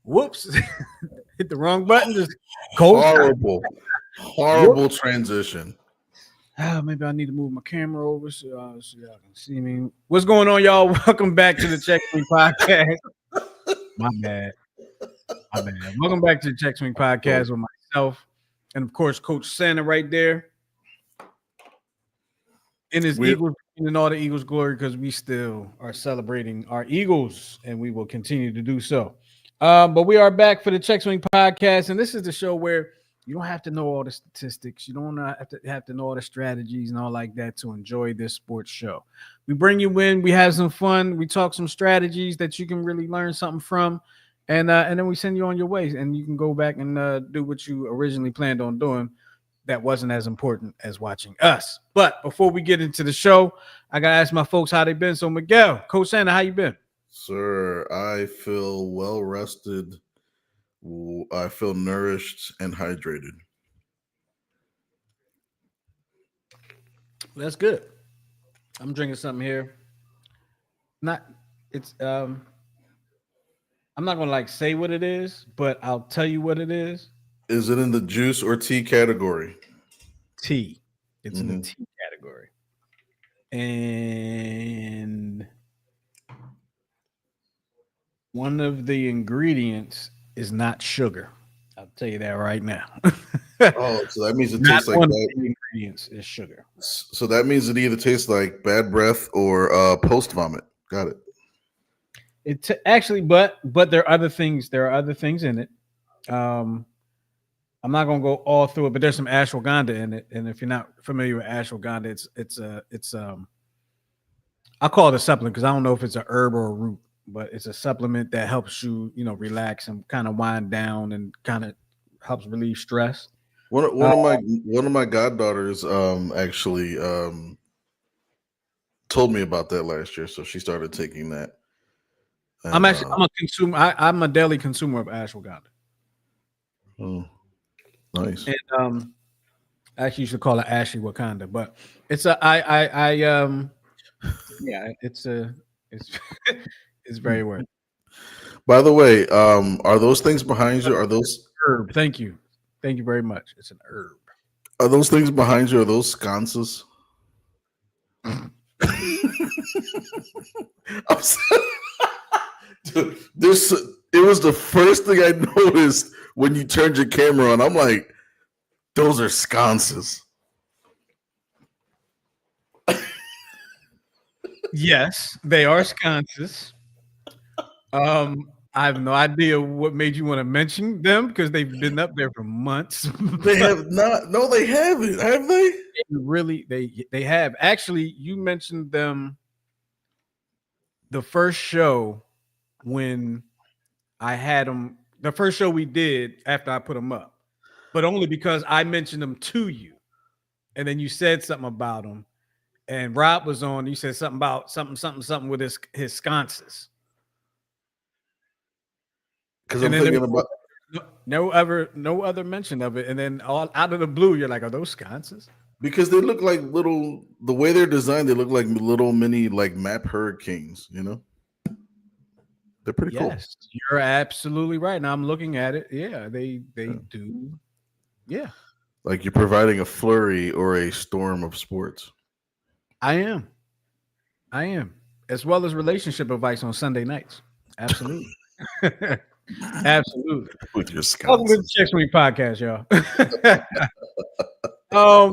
Whoops. Hit the wrong button. Just cold. Horrible transition. Maybe I need to move my camera over so y'all can see me. What's going on, y'all? Welcome back to the Check Swing Podcast. My bad. Welcome back to the Check Swing Podcast with myself and, of course, Coach Santa right there in his Eagles and all the Eagles' glory, because we still are celebrating our Eagles and we will continue to do so. But we are back for the Check Swing Podcast, and this is the show where you don't have to know all the statistics. You don't have to know all the strategies and all like that to enjoy this sports show. We bring you in, we have some fun, we talk some strategies that you can really learn something from, and then we send you on your way, and you can go back and do what you originally planned on doing. That wasn't as important as watching us. But before we get into the show, I gotta ask my folks how they been. So Miguel, Coach Santa, how you been? Sir, I feel well rested. I feel nourished and hydrated. That's good. I'm drinking something here. Not it's I'm not gonna like say what it is, but I'll tell you what it is. Is it in the juice or tea category? Tea. It's in the tea category. And one of the ingredients is not sugar. I'll tell you that right now. Oh, so that means it tastes like one of the ingredients is sugar. So that means it either tastes like bad breath or post vomit. Got it. Actually, but there are other things. There are other things in it. I'm not gonna go all through it, but there's some ashwagandha in it. And if you're not familiar with ashwagandha, it's I call it a supplement because I don't know if it's a herb or a root, but it's a supplement that helps you, relax and kind of wind down and kind of helps relieve stress. One of my goddaughters actually told me about that last year, so she started taking that. And, I'm a consumer. I'm a daily consumer of ashwagandha. Oh, nice. And I actually used to call it Ashley Wakanda, but it's a yeah, it's it's very weird. By the way, are those things behind you? Are those herb? Thank you very much. It's an herb. Are those things behind you? Are those sconces? Dude, it was the first thing I noticed when you turned your camera on. I'm like, those are sconces. Yes, they are sconces. I have no idea what made you want to mention them because they've been up there for months. They have not. No, they haven't. Have they? They have. Actually, you mentioned them the first show when I had them. The first show we did after I put them up, but only because I mentioned them to you, and then you said something about them. And Rob was on. You said something about something with his sconces. Because I'm thinking about no other mention of it, and then all out of the blue, you're like, "Are those sconces?" Because they look like little. The way they're designed, they look like little mini like map hurricanes. They're pretty cool. Yes, you're absolutely right. Now I'm looking at it. Yeah, they do. Yeah, like you're providing a flurry or a storm of sports. I am, as well as relationship advice on Sunday nights. Absolutely. Absolutely. With your Welcome to the Check Swing Podcast, y'all.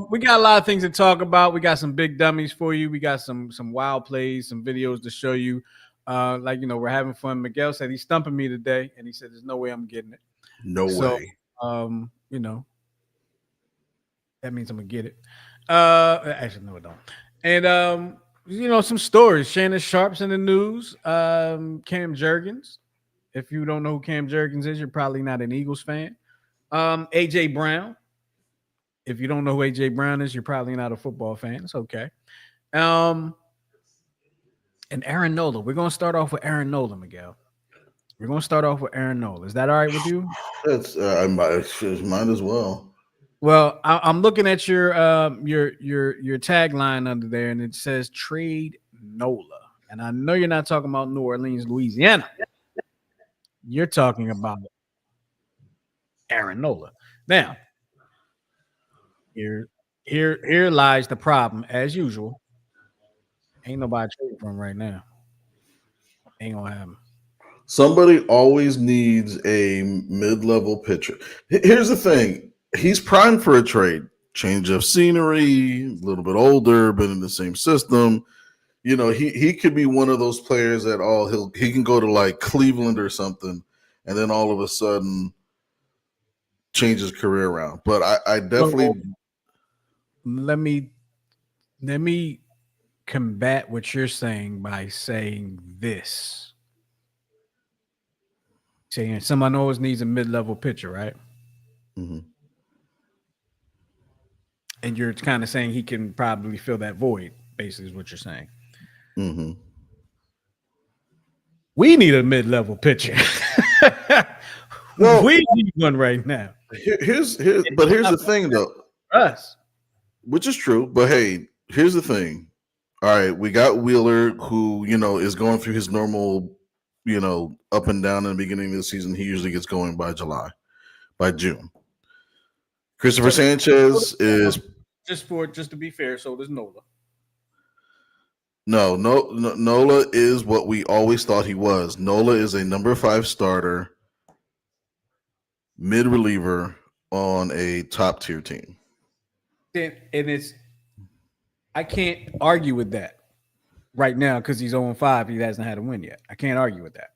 We got a lot of things to talk about. We got some big dummies for you. We got some wild plays, some videos to show you. We're having fun. Miguel said he's stumping me today, and he said there's no way I'm getting it. No way. That means I'm gonna get it. Actually, no, I don't. And some stories. Shannon Sharp's in the news. Cam Jurgens. If you don't know who Cam Jurgens is, you're probably not an Eagles fan. AJ Brown. If you don't know who AJ Brown is, you're probably not a football fan. It's okay. And Aaron Nola. We're gonna start off with Aaron Nola, Miguel. We're gonna start off with Aaron Nola. Is that all right with you? That's I might as well. Well, I'm looking at your tagline under there, and it says trade Nola. And I know you're not talking about New Orleans, Louisiana. You're talking about Aaron Nola. Now, here, here lies the problem. As usual, ain't nobody trading for him right now. Ain't gonna happen. Somebody always needs a mid-level pitcher. Here's the thing: he's primed for a trade, change of scenery, a little bit older, been in the same system. You know, he could be one of those players that he can go to like Cleveland or something, and then all of a sudden change his career around. But I definitely So let me let me combat what you're saying by saying this. Saying someone always needs a mid-level pitcher, right? Mhm. And you're kind of saying he can probably fill that void, basically, is what you're saying. Mm-hmm. We need a mid-level pitcher. Well, We need one right now. here's the thing though, Us. which is true. But hey, here's the thing. All right, we got Wheeler, who is going through his normal, up and down in the beginning of the season. He usually gets going by June. Christopher So Sanchez is just to be fair, so there's Nola. no, Nola is what we always thought he was. Nola is a number 5 starter, mid reliever on a top tier team. And it's I can't argue with that right now because he's 0-5. He hasn't had a win yet. I can't argue with that.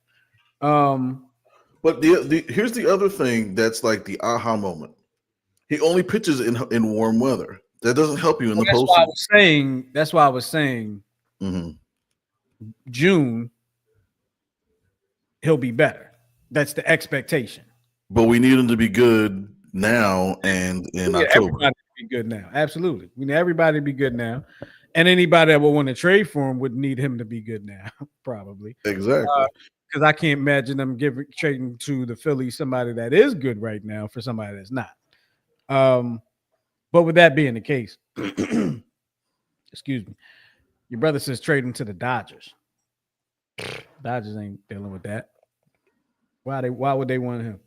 But here's the other thing that's like the aha moment. He only pitches in warm weather. That doesn't help you in the postseason. That's why I was saying Mm-hmm. June he'll be better. That's the expectation. But we need him to be good now and in October. Everybody to be good now. Absolutely. We need everybody to be good now. And anybody that would want to trade for him would need him to be good now, probably. Exactly. Because I can't imagine them trading to the Phillies somebody that is good right now for somebody that's not. But with that being the case, excuse me, your brother says trade him to the Dodgers. Dodgers ain't dealing with that. Why would they want him?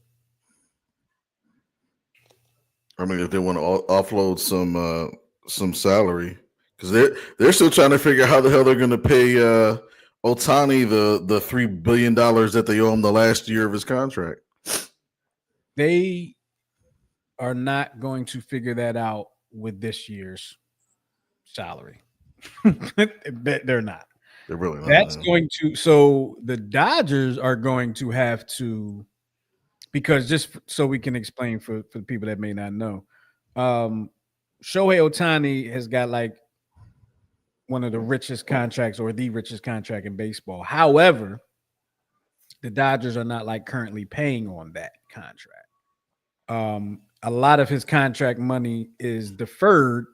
I mean, if they want to offload some salary, because they're still trying to figure out how the hell they're going to pay Otani the $3 billion that they owe him the last year of his contract. They are not going to figure that out with this year's salary. They're not. They're really not. That's going to. So the Dodgers are going to have to, because just so we can explain for the people that may not know, Shohei Otani has got like one of the richest contracts or the richest contract in baseball. However, the Dodgers are not like currently paying on that contract. A lot of his contract money is deferred,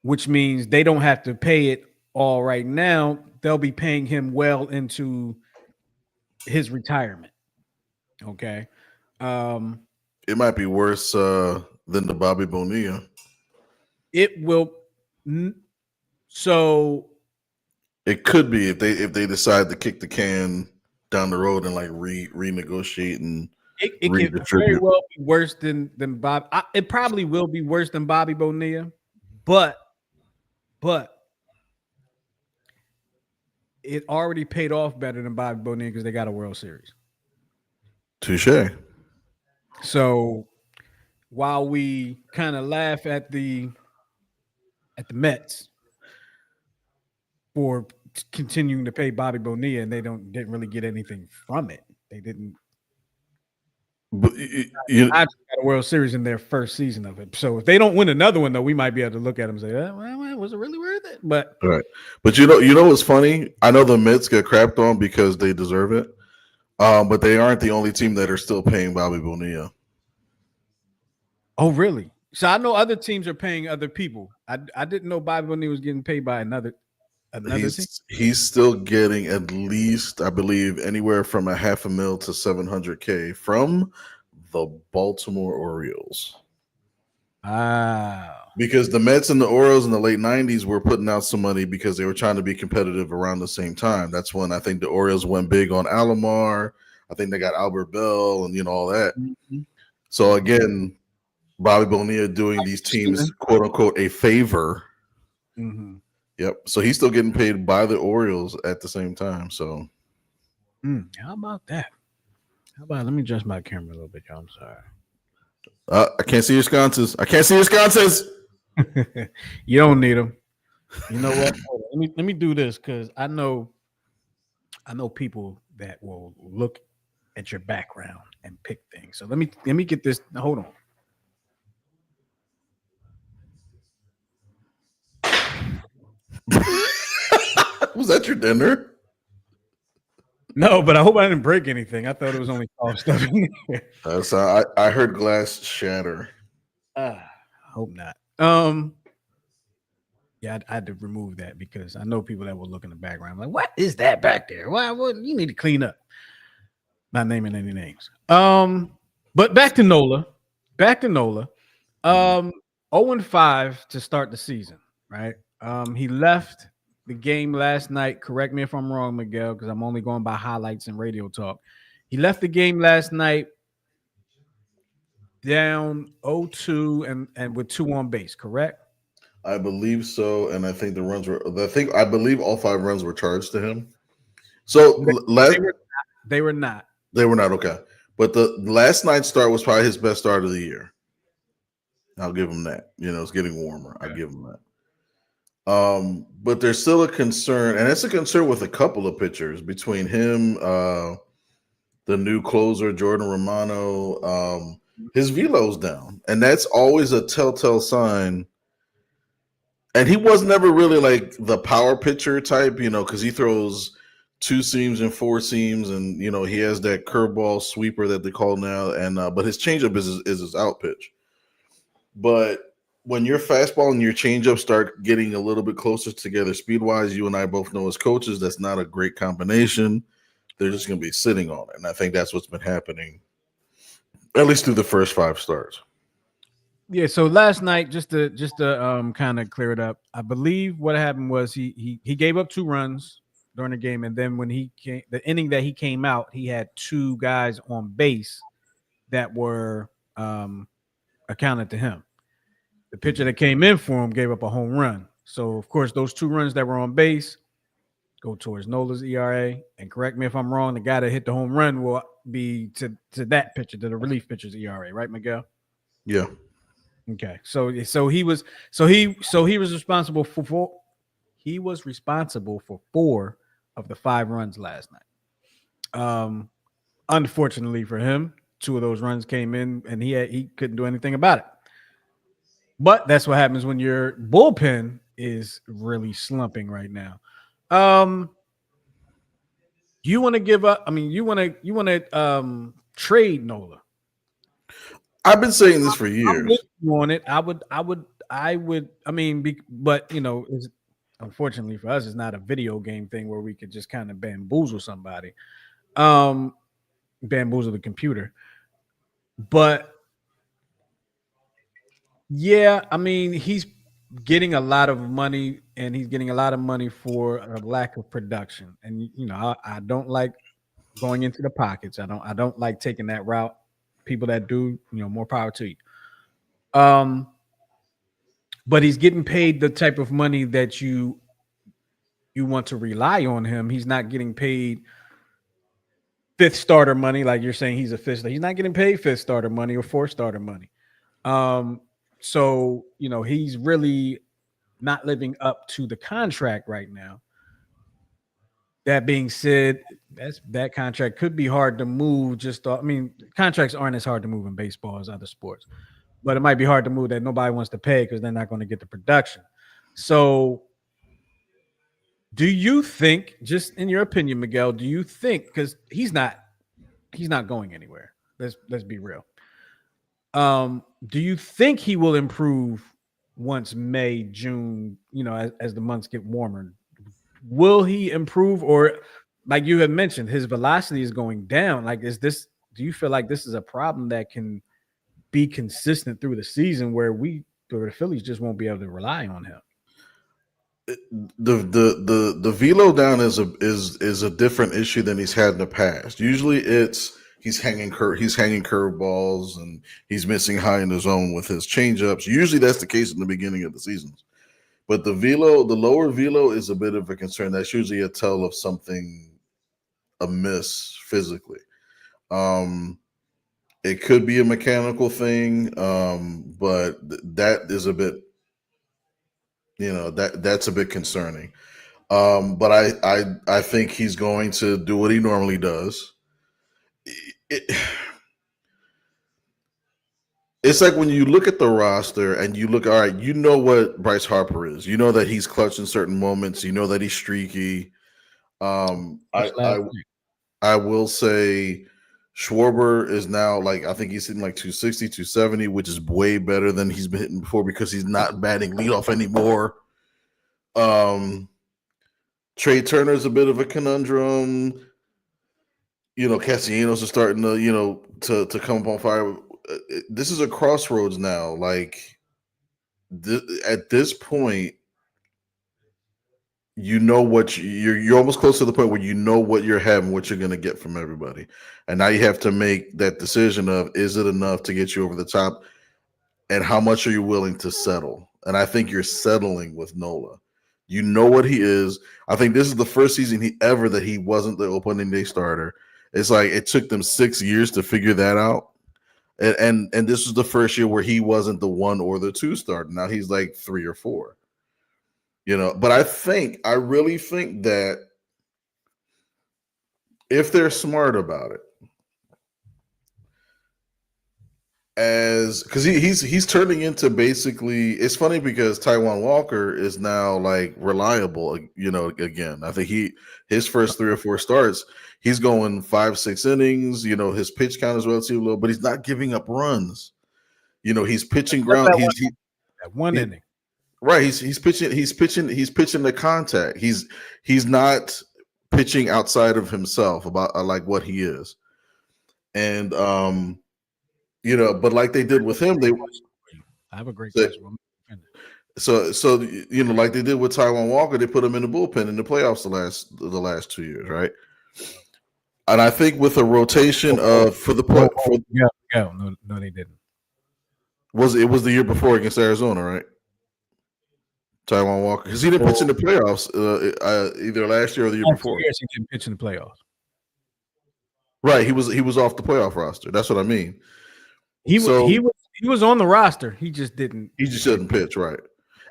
which means they don't have to pay it all right now. They'll be paying him well into his retirement. Okay. It might be worse than the Bobby Bonilla. It will. So it could be if they decide to kick the can down the road and like renegotiate and it can very well be worse than Bob. It probably will be worse than Bobby Bonilla, but it already paid off better than Bobby Bonilla because they got a World Series. Touche. So while we kind of laugh at the Mets for continuing to pay Bobby Bonilla and they didn't really get anything from it. They didn't. But I got a World Series in their first season of it. So if they don't win another one, though, we might be able to look at them and say, well, was it really worth it? But all right. But you know what's funny? I know the Mets get crapped on because they deserve it. But they aren't the only team that are still paying Bobby Bonilla. Oh, really? So I know other teams are paying other people. I didn't know Bobby Bonilla was getting paid by another team. He's still getting at least, I believe, anywhere from $500,000 to $700K from the Baltimore Orioles. Wow. Because the Mets and the Orioles in the late 90s were putting out some money because they were trying to be competitive around the same time. That's when I think the Orioles went big on Alomar. I think they got Albert Bell and all that. Mhm. So again, Bobby Bonilla doing these teams quote unquote a favor. Mm-hmm. Yep. So he's still getting paid by the Orioles at the same time. So How about that? How about let me adjust my camera a little bit, y'all. I'm sorry. I can't see your sconces. I can't see your sconces. You don't need them. You know what? Hold on. Let me do this because I know people that will look at your background and pick things. So let me get this. Hold on. Was that your dinner? No, but I hope I didn't break anything. I thought it was only soft stuff in there. So I heard glass shatter. I hope not. Yeah, I had to remove that because I know people that will look in the background like, what is that back there? Why? What you need to clean up? Not naming any names. But back to Nola. Back to Nola. 0-5 to start the season, right? He left the game last night. Correct me if I'm wrong, Miguel, because I'm only going by highlights and radio talk. He left the game last night down 0-2 and with 2 on base, correct? I believe so, and I think the runs were. I believe all 5 runs were charged to him. So They, let they were they were not. they were not okay, but the last night's start was probably his best start of the year. I'll give him that. It's getting warmer. I Okay. give him that. But there's still a concern, and it's a concern with a couple of pitchers between him, the new closer Jordan Romano. His velo's down, and that's always a telltale sign. And he was never really like the power pitcher type, because he throws 2 seams and 4 seams, and he has that curveball sweeper that they call now. And but his changeup is his out pitch. But when your fastball and your changeup start getting a little bit closer together speed wise, you and I both know as coaches that's not a great combination. They're just going to be sitting on it, and I think that's what's been happening at least through the first 5 starts. Yeah, so last night, just to kind of clear it up, I believe what happened was he gave up 2 runs during the game, and then when he came, the inning that he came out, he had 2 guys on base that were accounted to him. The pitcher that came in for him gave up a home run. So of course, those 2 runs that were on base go towards Nola's ERA. And correct me if I'm wrong, the guy that hit the home run will be to that pitcher, to the relief pitcher's ERA, right, Miguel? Yeah. Okay, so he was responsible for he was responsible for 4 of the 5 runs last night. Unfortunately for him, 2 of those runs came in, and he couldn't do anything about it. But that's what happens when your bullpen is really slumping right now. You want to give up? I mean, you want to trade Nola. I've been saying this for I'm with years. you on it. I would. I mean, but unfortunately for us, it's not a video game thing where we could just kind of bamboozle somebody, um, bamboozle the computer. But yeah, I mean, he's getting a lot of money, and he's getting a lot of money for a lack of production. And I don't like going into the pockets. I don't like taking that route. People that do, more power to you. Um, but he's getting paid the type of money that you want to rely on him. He's not getting paid fifth starter money, like you're saying he's a fifth. He's not getting paid fifth starter money or fourth starter money. Um, so he's really not living up to the contract right now. That being said, that contract could be hard to move. I mean, contracts aren't as hard to move in baseball as other sports, but it might be hard to move that nobody wants to pay because they're not going to get the production. So, do you think, just in your opinion, Miguel, do you think, because he's not going anywhere. Let's be real. Do you think he will improve once May, June, as the months get warmer? Will he improve, or like you had mentioned, his velocity is going down? Like, do you feel like this is a problem that can be consistent through the season where the Phillies just won't be able to rely on him? the velo down is a different issue than he's had in the past. Usually, it's he's hanging curveballs and he's missing high in the zone with his changeups. Usually, that's the case in the beginning of the seasons. But the lower velo is a bit of a concern. That's usually a tell of something amiss physically. Um, it could be a mechanical thing, but that is a bit, that's a bit concerning. But I think he's going to do what he normally does. It, it's like when you look at the roster and you look, all right, you know what Bryce Harper is. You know that he's clutch in certain moments. You know that he's streaky. Um, I, Much last I night. I will say Schwarber is now like I think he's hitting like 260, 270, which is way better than he's been hitting before because he's not batting leadoff anymore. Um, Trey Turner's a bit of a conundrum. Castellanos are starting to, to come up on fire. This is a crossroads now. Like at this point, you know what you're almost close to the point where you know what you're having, what you're going to get from everybody, and now you have to make that decision of is it enough to get you over the top, and how much are you willing to settle? And I think you're settling with Nola. You know what he is. I think this is the first season that he wasn't the opening day starter. It's like it took them 6 years to figure that out. And this was the first year where he wasn't the one or the two starter. Now he's like 3 or 4. But I really think that if they're smart about it, as because he's turning into basically, it's funny because Taiwan Walker is now like reliable, again. I think his first 3 or 4 starts, he's going 5-6 innings. His pitch count is relatively low, but he's not giving up runs. He's pitching Except ground. that one He inning. right. He's pitching the contact. He's not pitching outside of himself about like what he is. And but like they did with him, they I have a great so question. like they did with Taiwan Walker, they put him in the bullpen in the playoffs the last 2 years, right? And I think with a rotation of for the play for Yeah, yeah. No, no, they didn't. was the year before against Arizona, right? Taiwan Walker, because he didn't pitch in the playoffs either last year or the year Last two before. years he didn't pitch in the playoffs. Right, he was off the playoff roster. That's what I mean. He was So he was on the roster. He just didn't. he just shouldn't pitch, right?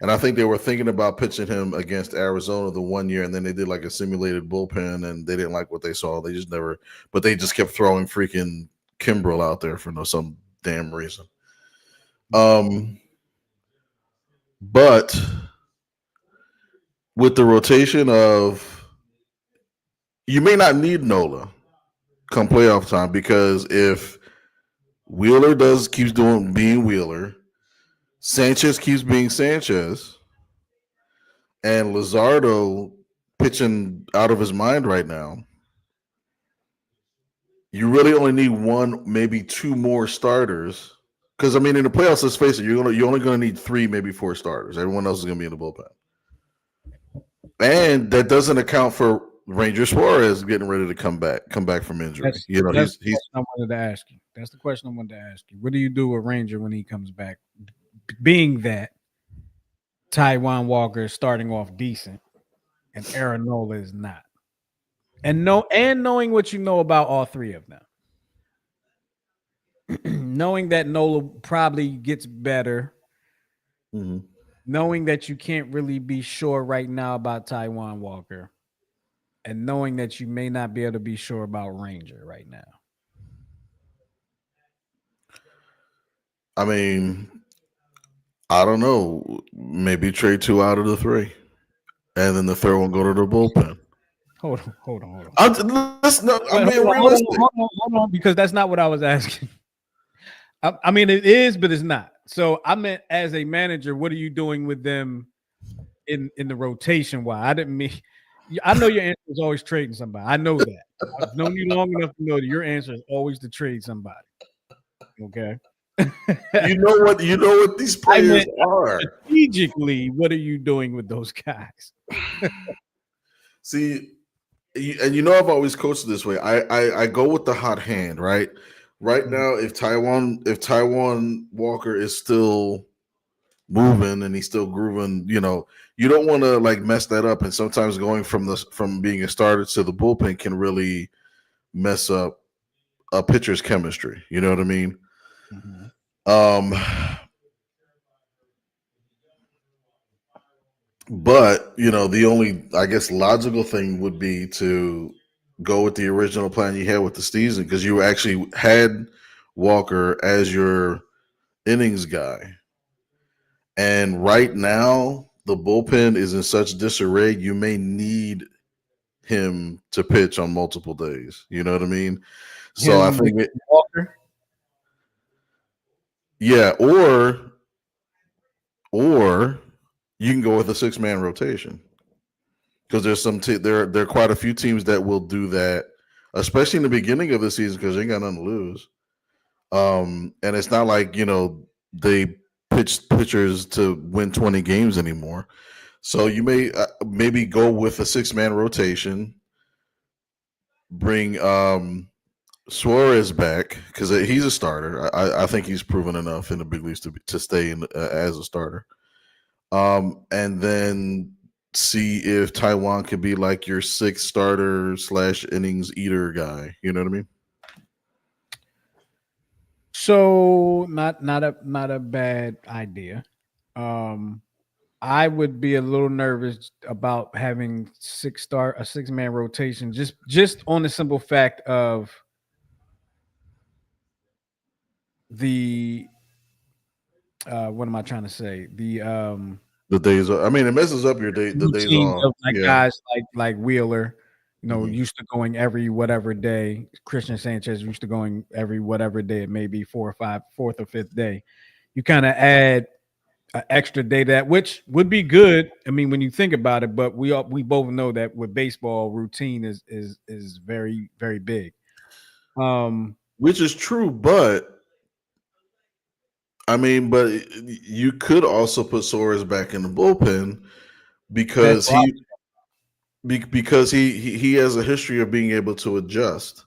And I think they were thinking about pitching him against Arizona the one year, and then they did like a simulated bullpen, and they didn't like what they saw. They just never, but they just kept throwing freaking Kimbrel out there for some damn reason. But with the rotation of, you may not need Nola come playoff time, because if Wheeler keeps being Wheeler, Sanchez keeps being Sanchez, and Luzardo pitching out of his mind right now, you really only need one, maybe 2 more starters. Because I mean, in the playoffs, let's face it, you're only going to need 3, maybe 4 starters. Everyone else is going to be in the bullpen, and that doesn't account for Ranger Suarez getting ready to come back from injury. That's He's the question I wanted to ask you. That's the question I wanted to ask you. What do you do with Ranger when he comes back? Being that Taiwan Walker is starting off decent and Aaron Nola is not, and knowing what you know about all three of them, knowing that Nola probably gets better, knowing that you can't really be sure right now about Taiwan Walker, and knowing that you may not be able to be sure about Ranger right now. I mean, I don't know. Maybe trade 2 out of the 3, and then the third one go to the bullpen. Hold on. I'm being realistic. Hold on, because that's not what I was asking. I mean, it is, but it's not. So I meant as a manager, what are you doing with them in the rotation? Why? I didn't mean. I know your answer is always trading somebody. I know that. I've known you long enough to know that your answer is always to trade somebody. Okay. You know what? You know what these I players meant are. strategically, what are you doing with those guys? See, and you know I've always coached this way. I go with the hot hand, right? Right Mhm. now, if Taiwan Walker is still moving and he's still grooving, you don't want to like mess that up. And sometimes going from being a starter to the bullpen can really mess up a pitcher's chemistry. You know what I mean? Mhm. Um, but the only I guess logical thing would be to go with the original plan you had with the season because you actually had Walker as your innings guy. And right now, the bullpen is in such disarray, you may need him to pitch on multiple days. You know what I mean? So I Him with think, Walker. yeah, or you can go with a 6-man rotation because there's there are quite a few teams that will do that, especially in the beginning of the season because they ain't got nothing to lose. And it's not like they pitch pitchers to win 20 games anymore. So you may maybe go with a 6-man rotation, bring Suarez back because he's a starter. I think he's proven enough in the big leagues to stay as a starter. And then see if Taiwan could be like your sixth starter / innings eater guy. You know what I mean? So not a bad idea. Um, I would be a little nervous about having a 6-man rotation just on the simple fact of the what am I trying to say? The days. I mean, it messes up your day. The days Routine off. of like Yeah. guys like Wheeler, Hmm. used to going every whatever day. Christian Sanchez used to going every whatever day it may be, fourth or fifth day. You kind of add an extra day to that, which would be good. I mean, when you think about it, but we both know that with baseball, routine is very very big. Um, Which is true, but I mean, but you could also put Suarez back in the bullpen that's because why he has a history of being able to adjust.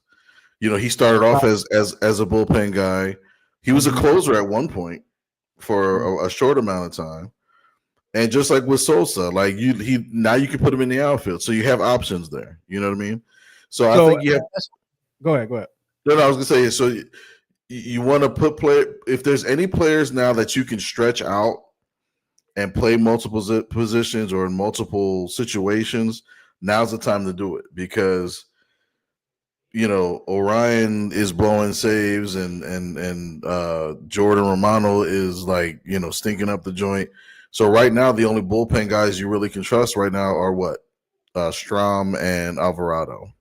He started off as a bullpen guy. He was a Mhm. closer at one point for a short amount of time. And just like with Sosa, like he now you can put him in the outfield, so you have options there. You know what I mean? So I So think you have. go ahead, go ahead. No, no, I was gonna say so. You want to put play if there's any players now that you can stretch out and play multiple positions or in multiple situations. Now's the time to do it because Orion is blowing saves and Jordan Romano is like stinking up the joint. So right now the only bullpen guys you really can trust right now are what Strom and Alvarado.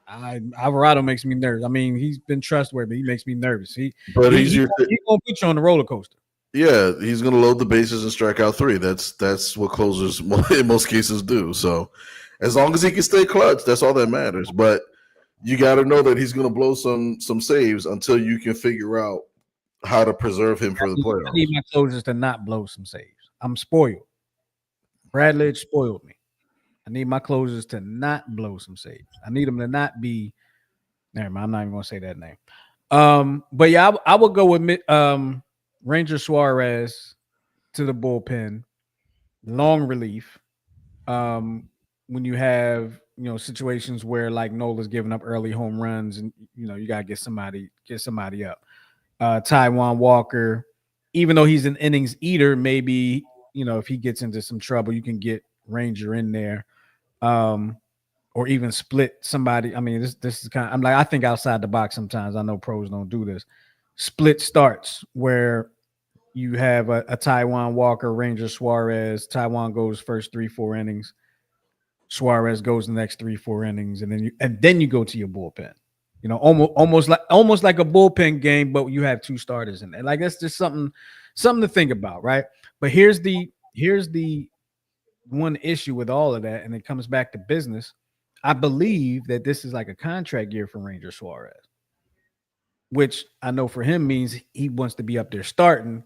Alvarado makes me nervous. I mean, he's been trustworthy. He makes me nervous. He But he he's he, your he gonna put you on the roller coaster. yeah, he's gonna load the bases and strike out three. That's what closers in most cases do. So as long as he can stay clutch, that's all that matters. But you got to know that he's going to blow some saves until you can figure out how to preserve him for the I need playoffs. my closers to not blow some saves. I'm spoiled. Bradley spoiled me. I need my closers to not blow some saves. I need them to not be. Never mind. I'm not even gonna say that name. But yeah, I would go with Ranger Suarez to the bullpen, long relief. Um, when you have situations where like Nola's giving up early home runs, and you gotta get somebody up. Taiwan Walker, even though he's an innings eater, maybe if he gets into some trouble, you can get Ranger in there, or even split somebody. I mean, this is kind of, I'm like, I think outside the box sometimes. I know pros don't do this. Split starts where you have a Taiwan Walker, Ranger Suarez. Taiwan goes first 3-4 innings. Suarez goes the next 3-4 innings, and then you go to your bullpen. Almost like a bullpen game, but you have two starters in there. Like that's just something to think about, right? But here's the one issue with all of that, and it comes back to business. I believe that this is like a contract year for Ranger Suarez. which I know for him means he wants to be up there starting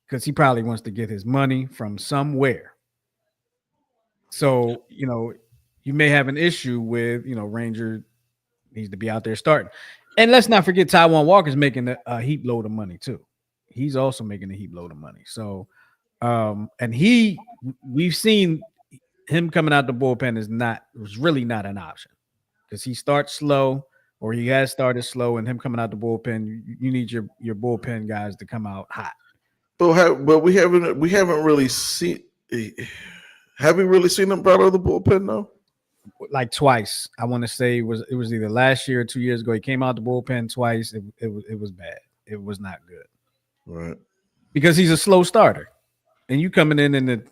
because he probably wants to get his money from somewhere. So, you may have an issue with, Ranger needs to be out there starting. And let's not forget Taiwan Walker's making a heap load of money too. He's also making a heap load of money. So, and we've seen him coming out the bullpen was really not an option because he starts slow or he has started slow, and him coming out the bullpen, you need your bullpen guys to come out hot. But we haven't really seen. Have we really seen him brought out of the bullpen though? Like twice, I want to say it was either last year or 2 years ago. He came out the bullpen twice. It was bad. It was not good Right. because he's a slow starter, and you coming in the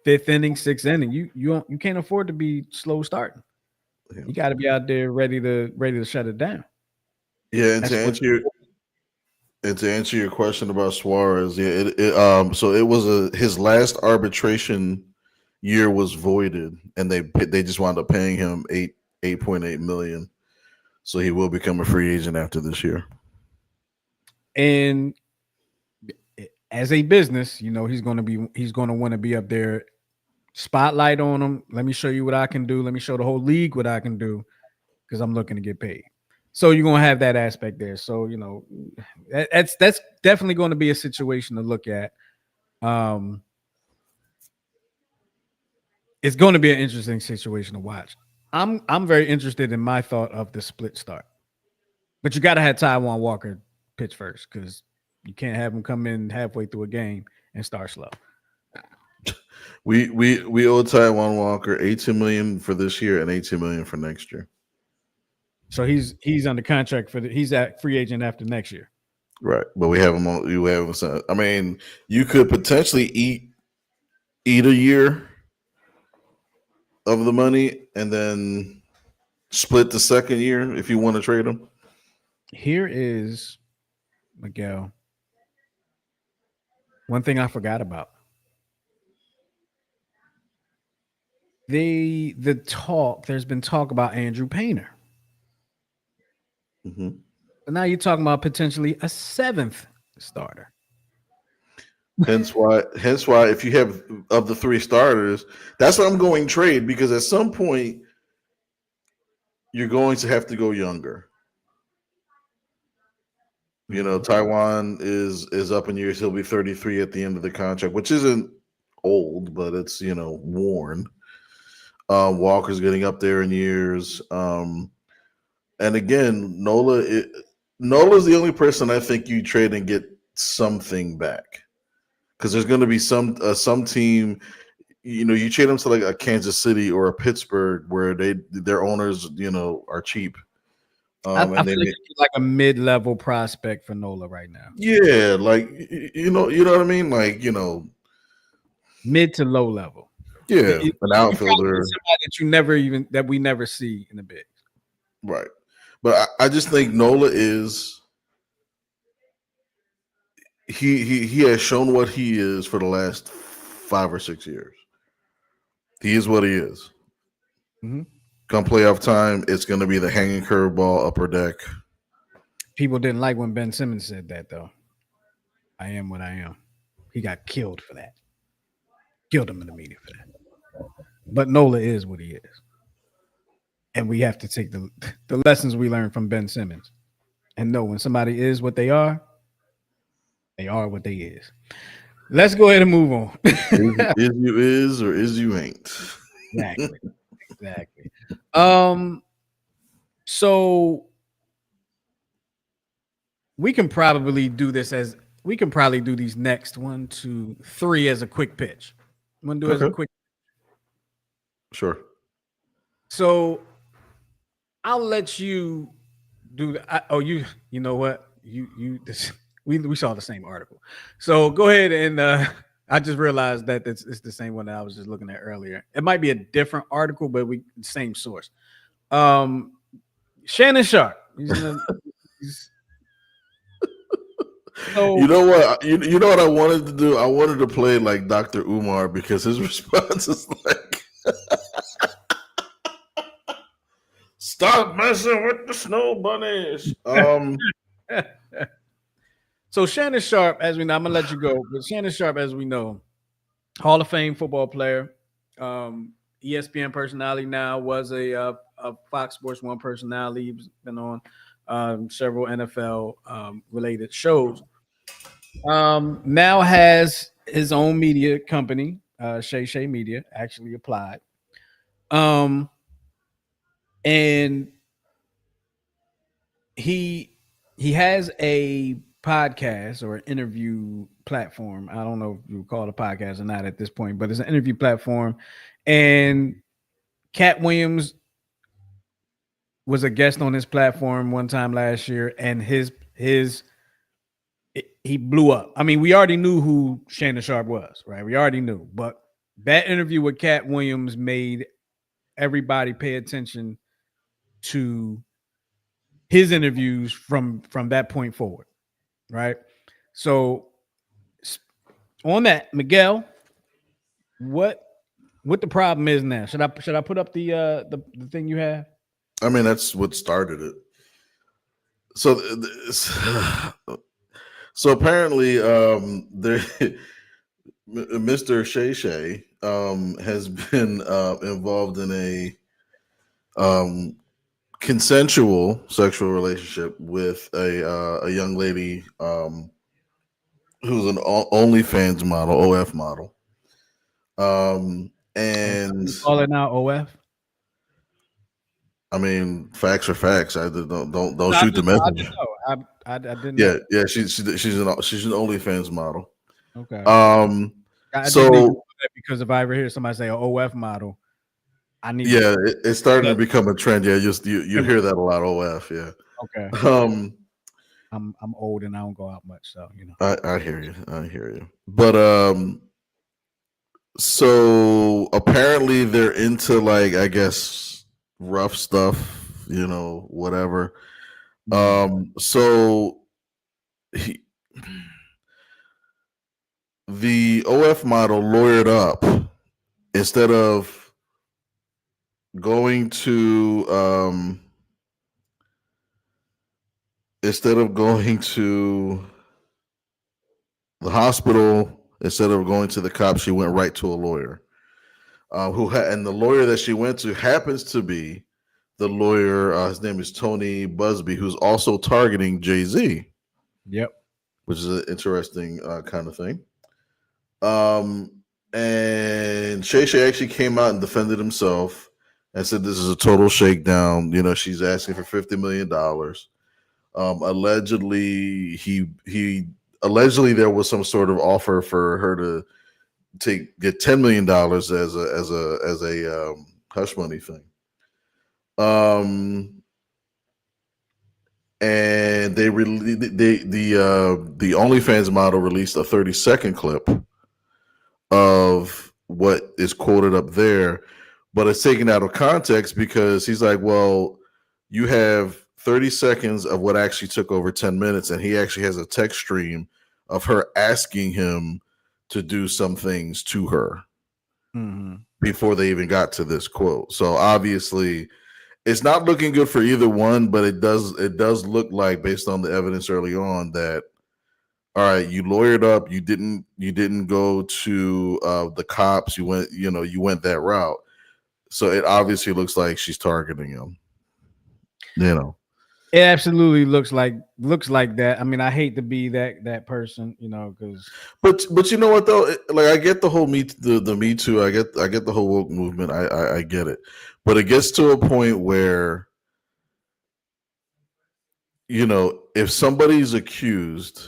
fifth inning, sixth inning, you can't afford to be slow starting. Yeah. You got to be out there ready to shut it down. Yeah, and That's to what answer your question about Suarez, yeah, so it was his last arbitration year was voided, and they just wound up paying him 8.8 million. So he will become a free agent after this year. And as a business, he's going to want to be up there, spotlight on him. Let me show you what I can do. Let me show the whole league what I can do because I'm looking to get paid. So you're going to have that aspect there. So, that's definitely going to be a situation to look at. It's going to be an interesting situation to watch. I'm very interested in my thought of the split start. But you got to have Taiwan Walker pitch first because you can't have him come in halfway through a game and start slow. We owe Taiwan Walker 18 million for this year and 18 million for next year. So he's under contract he's at free agent after next year. Right, but we have him on. You have him. I mean, you could potentially eat a year of the money and then split the second year if you want to trade him. Here is Miguel. One thing I forgot about. There's been talk about Andrew Painter. Mm-hmm. But now you're talking about potentially a seventh starter. Hence why, if you have of the three starters, that's why I'm going trade, because at some point you're going to have to go younger. Taiwan is up in years. He'll be 33 at the end of the contract, which isn't old, but it's worn. Walker's getting up there in years. And again, Nola's the only person I think you trade and get something back, because there's going to be some team. You trade them to like a Kansas City or a Pittsburgh where their owners are cheap. I feel like a mid-level prospect for Nola right now. Yeah, like you know what I mean, like mid to low level. Yeah, an outfielder, somebody that we never see in the bigs. Right, but I just think Nola is he has shown what he is for the last 5 or 6 years. He is what he is. Mm-hmm. Come playoff time, it's going to be the hanging curveball, upper deck. People didn't like when Ben Simmons said that, though. I am what I am. He got killed for that. Killed him in the media for that. But Nola is what he is. And we have to take the lessons we learned from Ben Simmons and know when somebody is what they are what they is. Let's go ahead and move on. Is you is or is you ain't. Exactly. So we can probably do these next 1, 2, 3 as a quick pitch. I'm gonna do it as a quick. Sure. So I'll let you do. You know what? We saw the same article. So go ahead and I just realized that it's the same one that I was just looking at earlier. It might be a different article, but same source. Shannon Sharp. You know what? You know what I wanted to do? I wanted to play like Dr. Umar, because his response is like, "Stop messing with the snow bunnies." So Shannon Sharp, as we know, I'm gonna let you go, but Shannon Sharp, as we know, Hall of Fame football player, ESPN personality now, was a Fox Sports One personality. He's been on several NFL related shows. Now has his own media company, Shay Shay Media, actually applied. Um, and he he has a podcast or an interview platform. I don't know if you would call it a podcast or not at this point, but it's an interview platform. And Cat Williams was a guest on his platform one time last year, and he blew up. I mean, we already knew who Shannon Sharp was, right? We already knew, but that interview with Cat Williams made everybody pay attention to his interviews from that point forward, right? So on that, Miguel, what what the problem is now? Should I put up the thing you have? I mean, that's what started it. So, so apparently, there, Mr. Shay Shay has been involved in um, consensual sexual relationship with a young lady who's an OnlyFans model, OF model. And You call it now OF. I mean, facts are facts. I don't No, shoot the I didn't messenger. know. I didn't Yeah, know. yeah. She's an OnlyFans model. Okay. Um, I just need to so know that because if I ever hear somebody say an OF model, I need to yeah, it's starting to know. become a trend. Yeah, you hear that a lot. OF. Yeah. Okay. Um, I'm old and I don't go out much, so you know. I hear you. I hear you. But so apparently they're into like I guess rough stuff. Whatever. Mm. So he, the OF model lawyered up instead of going to the hospital, instead of going to the cops, she went right to a lawyer. And the lawyer that she went to happens to be the lawyer. His name is Tony Busby, who's also targeting Jay-Z, Yep. which is an interesting kind of thing. Um, and Shay Shay actually came out and defended himself and said this is a total shakedown. She's asking for $50 million. Allegedly there was some sort of offer for her to get $10 million as a hush money thing. And the OnlyFans model released a 30-second clip of what is quoted up there, but it's taken out of context because he's like, well, you have 30 seconds of what actually took over 10 minutes, and he actually has a text stream of her asking him to do some things to her before they even got to this quote. So obviously it's not looking good for either one, but it does look like, based on the evidence early on, that all right, you lawyered up, you didn't go to the cops, you went that route. So it obviously looks like she's targeting him. You know. It absolutely looks like that. I mean, I hate to be that person, because But you know what though? Like I get the whole the Me Too. I get the whole woke movement. I get it, but it gets to a point where if somebody's accused,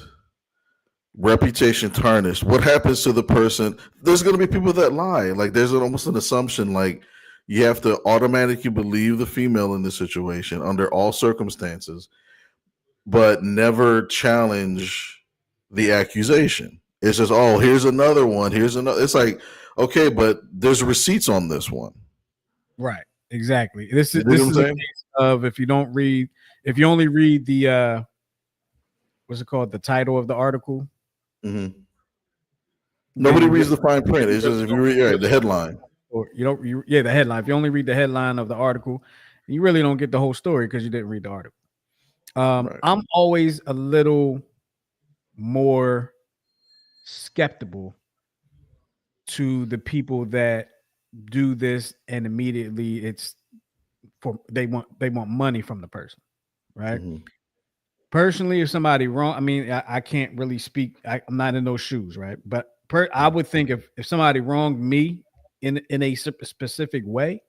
reputation tarnished, what happens to the person? There's going to be people that lie. Like there's almost an assumption like you have to automatically believe the female in this situation under all circumstances, but never challenge the accusation. It's just, oh, here's another one. Here's another. It's like, okay, but there's receipts on this one. right, exactly. This You is dig what this I'm is a saying? case of if you only read the what's it called, the title of the article, Mm-hmm. then Nobody you reads really the fine print. you It's really just if you don't read you the really headline. or you don't you yeah the headline. If you only read the headline of the article, you really don't get the whole story because you didn't read the article. Right. I'm always a little more skeptical to the people that do this, and immediately it's for they want money from the person, right? Mhm. Personally, if somebody wrong, I mean, I can't really speak. I'm not in those shoes, right? But I Mm. would think if somebody wronged me in a specific way,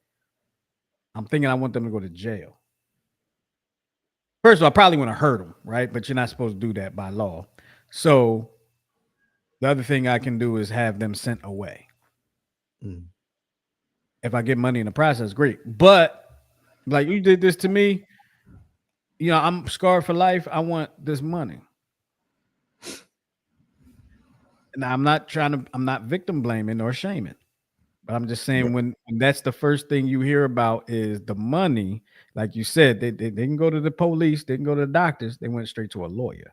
I'm thinking I want them to go to jail. First of all, I probably want to hurt them, right? But you're not supposed to do that by law. So the other thing I can do is have them sent away. Mm. If I get money in the process, great. But like you did this to me, I'm scarred for life. I want this money. Now I'm not victim blaming or shaming. But I'm just saying when that's the first thing you hear about is the money, like you said, they didn't go to the police, they didn't go to the doctors, they went straight to a lawyer.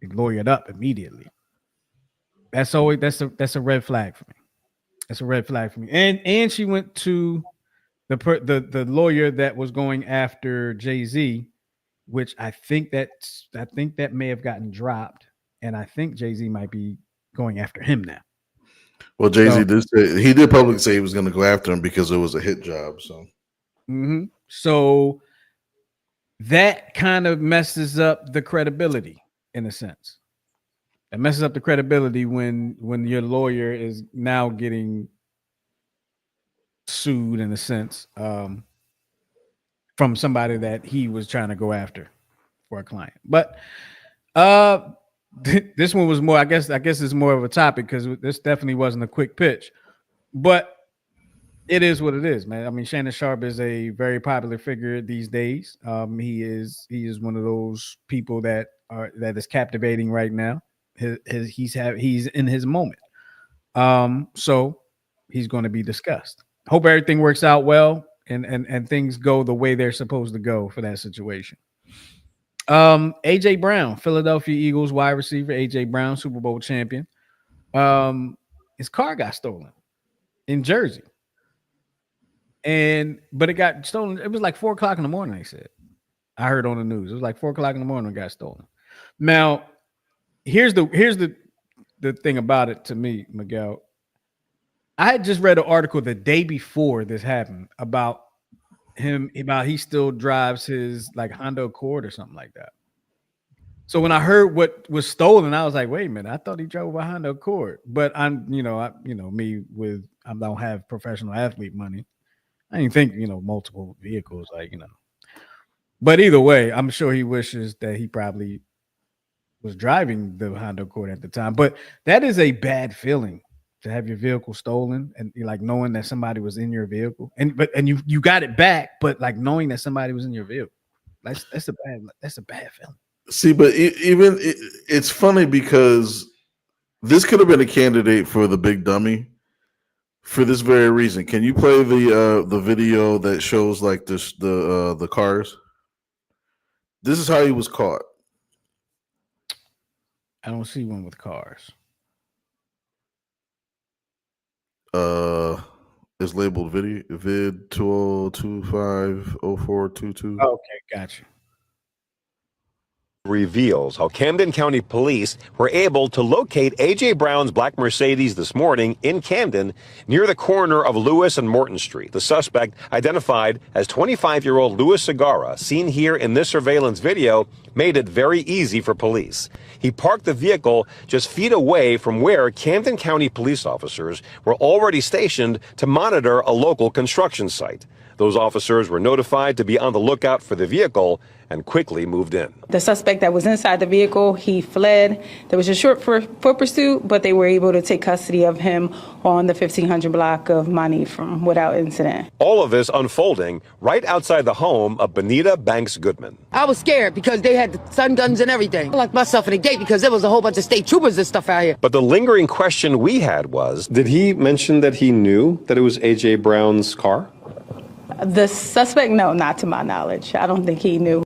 They lawyered up immediately. That's a red flag for me. That's a red flag for me. And she went to the lawyer that was going after Jay-Z, which I think that may have gotten dropped, and I think Jay-Z might be going after him now. Well, Jay Z So, did say he did publicly say he was going to go after him because it was a hit job. So so that kind of messes up the credibility in a sense. It messes up the credibility when your lawyer is now getting sued in a sense from somebody that he was trying to go after for a client. But uh this one was more, I guess it's more of a topic because this definitely wasn't a quick pitch. But it is what it is, man. I mean, Shannon Sharp is a very popular figure these days. He is one of those people that is captivating right now. He's in his moment. So he's going to be discussed. Hope everything works out well and things go the way they're supposed to go for that situation. AJ Brown, Philadelphia Eagles wide receiver, AJ Brown, Super Bowl champion. His car got stolen in Jersey. But it got stolen. It was like 4 o'clock in the morning. They said, I heard on the news. It was like 4 o'clock in the morning. It got stolen. Now, here's the thing about it to me, Miguel. I had just read an article the day before this happened about he still drives his like Honda Accord or something like that. So when I heard what was stolen, I was like, wait a minute, I thought he drove a Honda Accord. But I don't have professional athlete money. I didn't think, multiple vehicles, But either way, I'm sure he wishes that he probably was driving the Honda Accord at the time. But that is a bad feeling to have your vehicle stolen and like knowing that somebody was in your vehicle and you got it back, but like knowing that somebody was in your vehicle. That's a bad feeling. see, but it's funny because this could have been a candidate for the big dummy for this very reason. Can you play the video that shows like the cars? This is how he was caught. I don't see one with cars. It's labeled vid 20250422. Okay, gotcha. Reveals how Camden County Police were able to locate A.J. Brown's black Mercedes this morning in Camden near the corner of Lewis and Morton Street. The suspect, identified as 25-year-old Louis Segarra, seen here in this surveillance video, made it very easy for police. He parked the vehicle just feet away from where Camden County police officers were already stationed to monitor a local construction site. Those officers were notified to be on the lookout for the vehicle and quickly moved in. The suspect that was inside the vehicle, he fled. There was a short foot pursuit, but they were able to take custody of him on the 1500 block of Monteith without incident. All of this unfolding right outside the home of Benita Banks Goodman. I was scared because they had the stun guns and everything. I locked myself in the gate because there was a whole bunch of state troopers and stuff out here. But the lingering question we had was, did he mention that he knew that it was A.J. Brown's car? The suspect, no, not to my knowledge. I don't think he knew.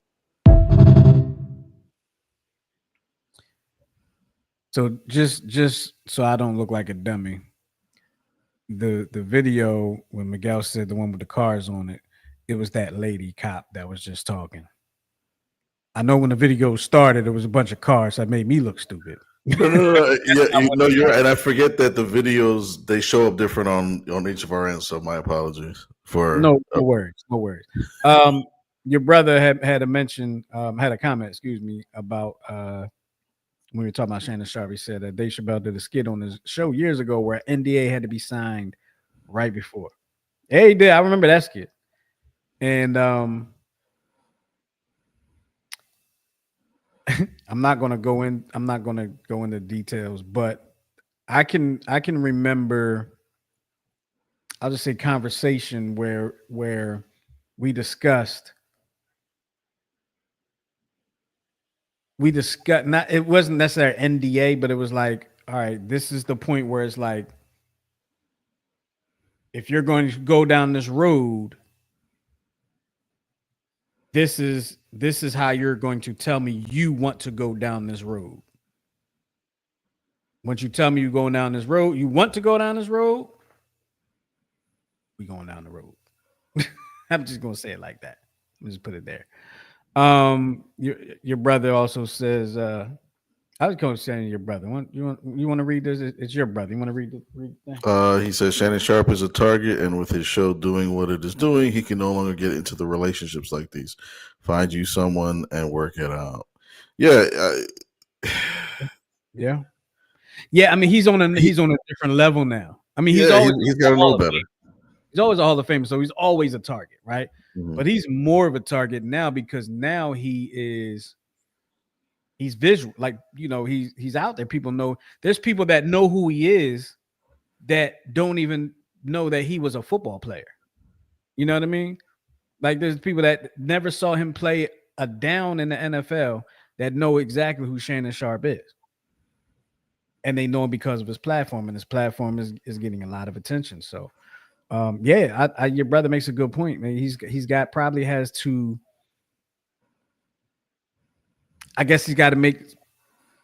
So just so I don't look like a dummy, the video when Miguel said the one with the cars on it, it was that lady cop that was just talking. I know when the video started, there was a bunch of cars that made me look stupid. No. Yeah, you're right. And I forget that the videos they show up different on each of our ends. So my apologies for. No worries, no worries. Your brother had a mention, had a comment, excuse me, about when we were talking about Shannon Sharp. He said that Dave Chappelle did a skit on his show years ago where NDA had to be signed right before. Yeah, he did. I remember that skit. And I'm not gonna go into details, but I can remember, I'll just say, conversation where we discussed not, it wasn't necessarily NDA, but it was like, all right, this is the point where it's like, if you're going to go down this road, this is how you're going to tell me you want to go down this road. Once you tell me you're going down this road, you want to go down this road, we going down the road. I'm just gonna say it like that. Just put it there. Your brother also says, I was going to say your brother. You want to read this? It's your brother. You want to read that? He says Shannon Sharp is a target, and with his show doing what it is doing, he can no longer get into the relationships like these. Find you someone and work it out. Yeah, yeah. I mean, he's on a different level now. I mean, he's got to know better. He's always a Hall of Famer, so he's always a target, right? Mm-hmm. But he's more of a target now because now he's visual. Like, he's out there. People know. There's people that know who he is that don't even know that he was a football player. You know what I mean? Like, there's people that never saw him play a down in the NFL that know exactly who Shannon Sharp is. And they know him because of his platform, and his platform is getting a lot of attention. So, your brother makes a good point, man. Probably has to, I guess he's got to make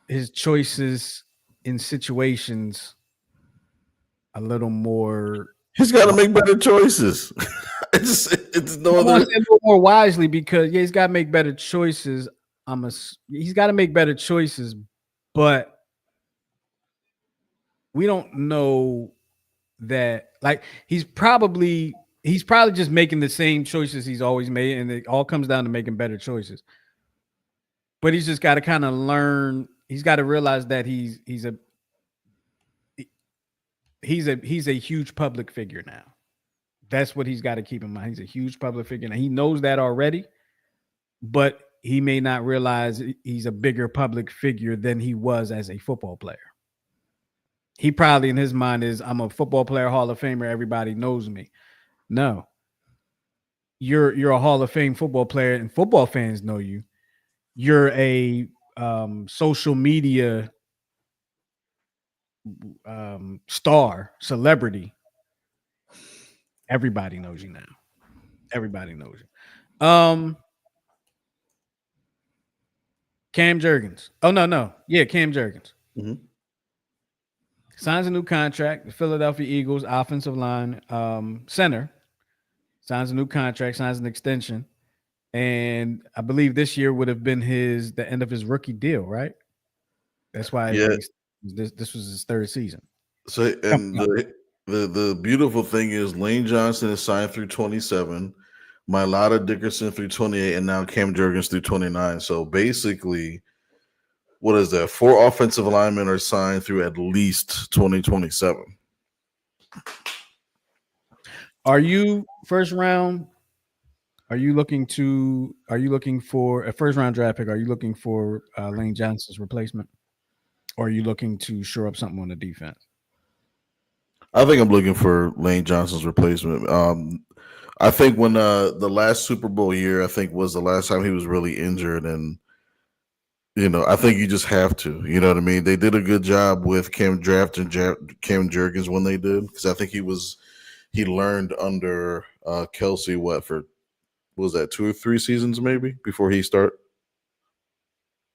his choices in situations a little more. He's got to make better choices. it's no other. I want to say a little more wisely, because he's got to make better choices. He's got to make better choices, but we don't know that. Like, he's probably just making the same choices he's always made, and it all comes down to making better choices. But he's just got to kind of learn. He's got to realize that he's a huge public figure now. That's what he's got to keep in mind. He's a huge public figure. Now, he knows that already, but he may not realize he's a bigger public figure than he was as a football player. He probably, in his mind, is, I'm a football player, Hall of Famer, everybody knows me. No. You're a Hall of Fame football player, and football fans know you. You're a social media star, celebrity. Everybody knows you now. Everybody knows you. Cam Jurgens. Oh, no. Yeah, Cam Jurgens. Mm-hmm. Signs a new contract. The Philadelphia Eagles offensive line center signs a new contract, signs an extension. And I believe this year would have been the end of his rookie deal, right? That's why this was his third season. So, and the beautiful thing is Lane Johnson is signed through 27, Mylata Dickerson through 28, and now Cam Jurgens through 29. So basically, what is that? 4 offensive linemen are signed through at least 2027. Are you first round? Are you looking for a first round draft pick? Are you looking for Lane Johnson's replacement? Or are you looking to shore up something on the defense? I think I'm looking for Lane Johnson's replacement. I think when the last Super Bowl year, I think, was the last time he was really injured, and I think you just have to. You know what I mean? They did a good job with Cam drafting Cam Jurgens when they did, because I think he learned under Kelsey what was that 2 or 3 seasons maybe before he start.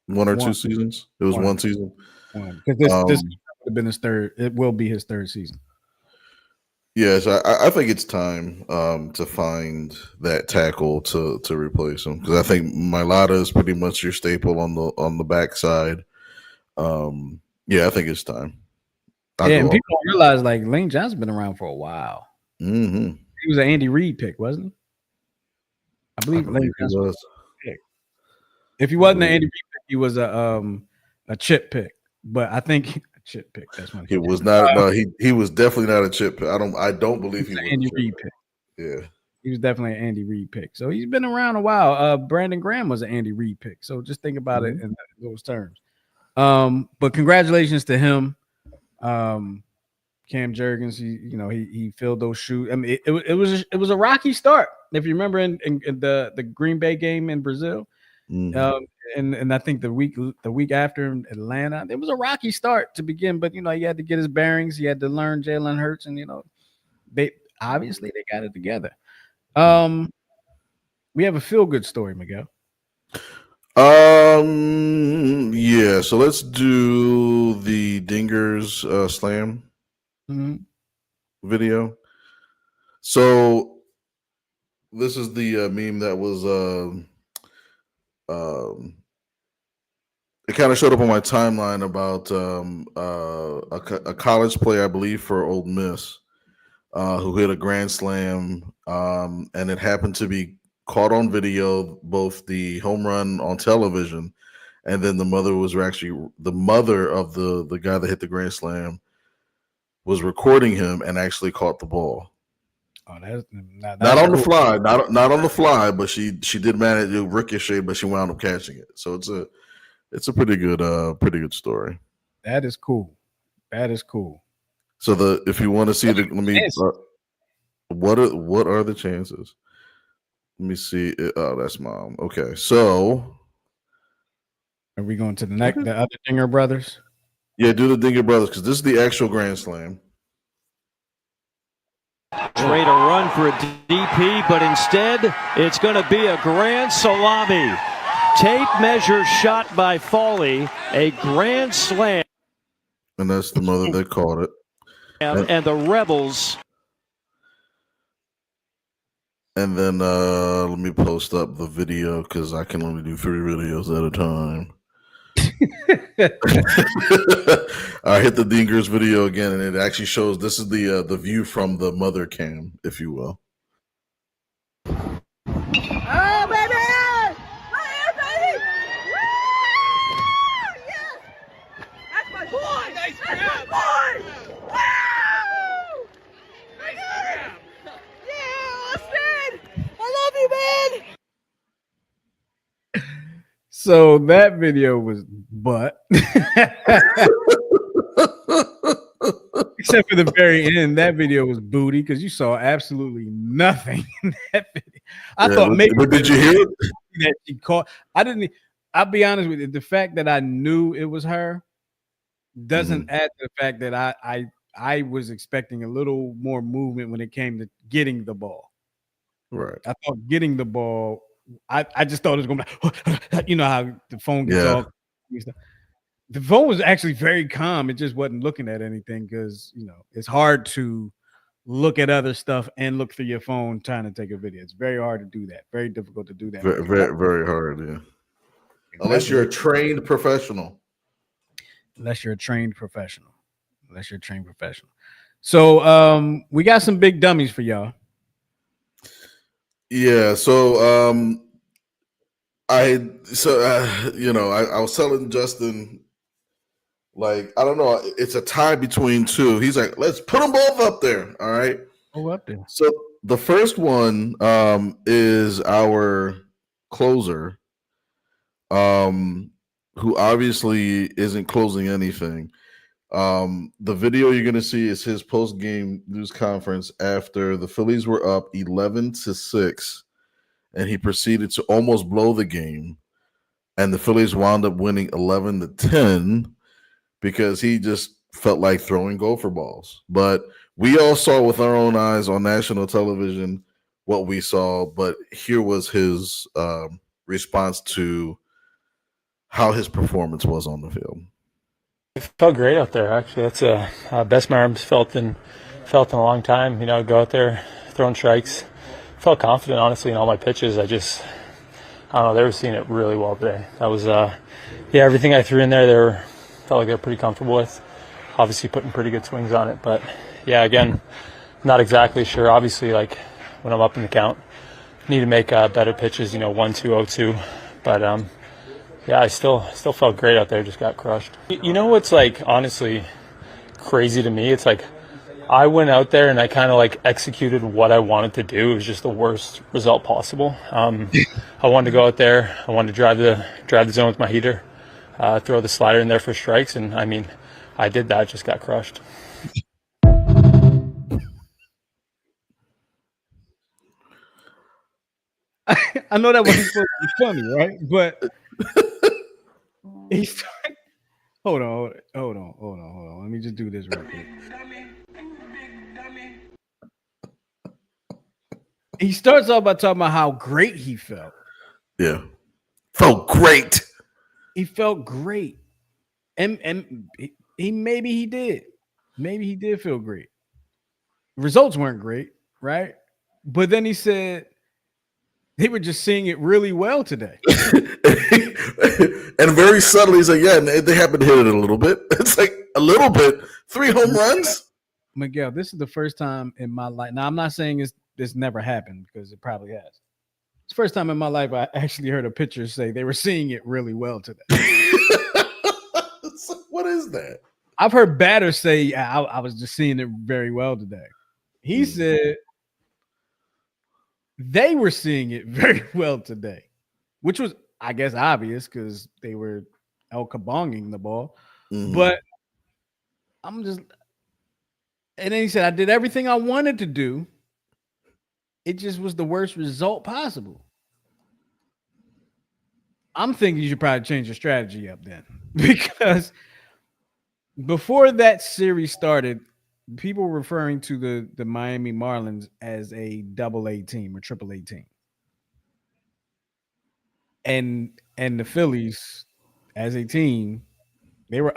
1 or 2 seasons. It was 1 season. Because this would have been his third. It will be his third season. Yes, I think it's time to find that tackle to replace him, because I think Mailata is pretty much your staple on the backside. Yeah, I think it's time. I'll Yeah, go and off. people don't realize like Lane Johnson's been around for a while. Mm-hmm. He was an Andy Reid pick, wasn't he? I I believe Lane believe he Johnson was was. a pick. If he I wasn't an believe Andy Reid pick, he was a chip pick. But I think a chip pick. That's funny. he was not. No, he was definitely not a chip. I don't He believe was he an was a Andy chip. Reid pick. Yeah. He was definitely an Andy Reid pick. So he's been around a while. Brandon Graham was an Andy Reid pick. So just think about it in those terms. But congratulations to him. Cam Jurgens, he filled those shoes. I mean, it was a rocky start. If you remember in the Green Bay game in Brazil, and I think the week after in Atlanta, it was a rocky start to begin. But he had to get his bearings. He had to learn Jalen Hurts, and they obviously they got it together. We have a feel good story, Miguel. Yeah, so let's do the Dingers slam video. So this is the meme that was it kind of showed up on my timeline about a college player, I believe, for Ole Miss, who hit a grand slam, and it happened to be caught on video, both the home run on television, and then the mother of the guy that hit the grand slam was recording him and actually caught the ball. Oh, that's not on the fly, not on the fly, but she did manage to ricochet, but she wound up catching it. So it's a pretty good story. That is cool. That is cool. So if you want to see what are the chances? Let me see. Oh, that's mom. Okay, so are we going to the other Dinger brothers? Yeah, do the Dinger brothers, because this is the actual grand slam. Trade a run for a DP, but instead it's going to be a grand salami. Tape measure shot by Foley, a grand slam. And that's the mother that caught it. And the Rebels. And then let me post up the video, because I can only do 3 videos at a time. I hit the Dingers video again, and it actually shows this is the view from the mother cam, if you will. Oh, baby! Right here, baby! Woo! Yes! That's my boy! Nice grab! My boy! Woo! Nice grab! Yeah, Austin! I love you, man! So that video was butt. Except for the very end, that video was booty, because you saw absolutely nothing in that video. I thought maybe. But did you hear it? That she caught. I didn't. I'll be honest with you. The fact that I knew it was her doesn't add to the fact that I was expecting a little more movement when it came to getting the ball. Right. I thought getting the ball. I just thought it was going to be, how the phone gets off. The phone was actually very calm. It just wasn't looking at anything, because, it's hard to look at other stuff and look through your phone trying to take a video. It's very hard to do that. Very difficult to do that. Very, very, very hard, yeah. Unless you're a trained professional. Unless you're a trained professional. So we got some big dummies for y'all. Yeah, so I was telling Justin, like, I don't know, it's a tie between two. He's like, let's put them both up there. All right. Oh, up there. So the first one is our closer, who obviously isn't closing anything. The video you're going to see is his post-game news conference after the Phillies were up 11-6, and he proceeded to almost blow the game, and the Phillies wound up winning 11-10 because he just felt like throwing gopher balls. But we all saw with our own eyes on national television what we saw, but here was his response to how his performance was on the field. It felt great out there, actually. That's the best my arms felt in felt in a long time. You know, go out there, throwing strikes. Felt confident, honestly, in all my pitches. I don't know, they were seeing it really well today. That was, everything I threw in there, felt like they were pretty comfortable with. Obviously putting pretty good swings on it, but yeah, again, not exactly sure. Obviously, like when I'm up in the count, need to make better pitches, 1-2, 0-2. But I still felt great out there, just got crushed. You know what's like honestly crazy to me? It's like I went out there and I kind of like executed what I wanted to do. It was just the worst result possible. I wanted to go out there. I wanted to drive the zone with my heater, throw the slider in there for strikes, and I mean, I did that. Just got crushed. I know that wasn't supposed to be funny, right? But he's hold on. Let me just do this real quick. He starts off by talking about how great he felt. Yeah. Felt great. He felt great. And maybe he did. Maybe he did feel great. Results weren't great, right? But then he said they were just seeing it really well today. And very subtly, he's like, yeah, and they happen to hit it a little bit. It's like a little bit. 3 home runs? Miguel, this is the first time in my life. Now, I'm not saying this never happened because it probably has. It's the first time in my life I actually heard a pitcher say they were seeing it really well today. What is that? I've heard batters say, I was just seeing it very well today. He said they were seeing it very well today, which was, I guess, obvious because they were El Kabonging the ball. Mm-hmm. But I'm just, and then he said, I did everything I wanted to do. It just was the worst result possible. I'm thinking you should probably change your strategy up then, because before that series started, people were referring to the Miami Marlins as a AA team or AAA team, and the Phillies as a team, they were.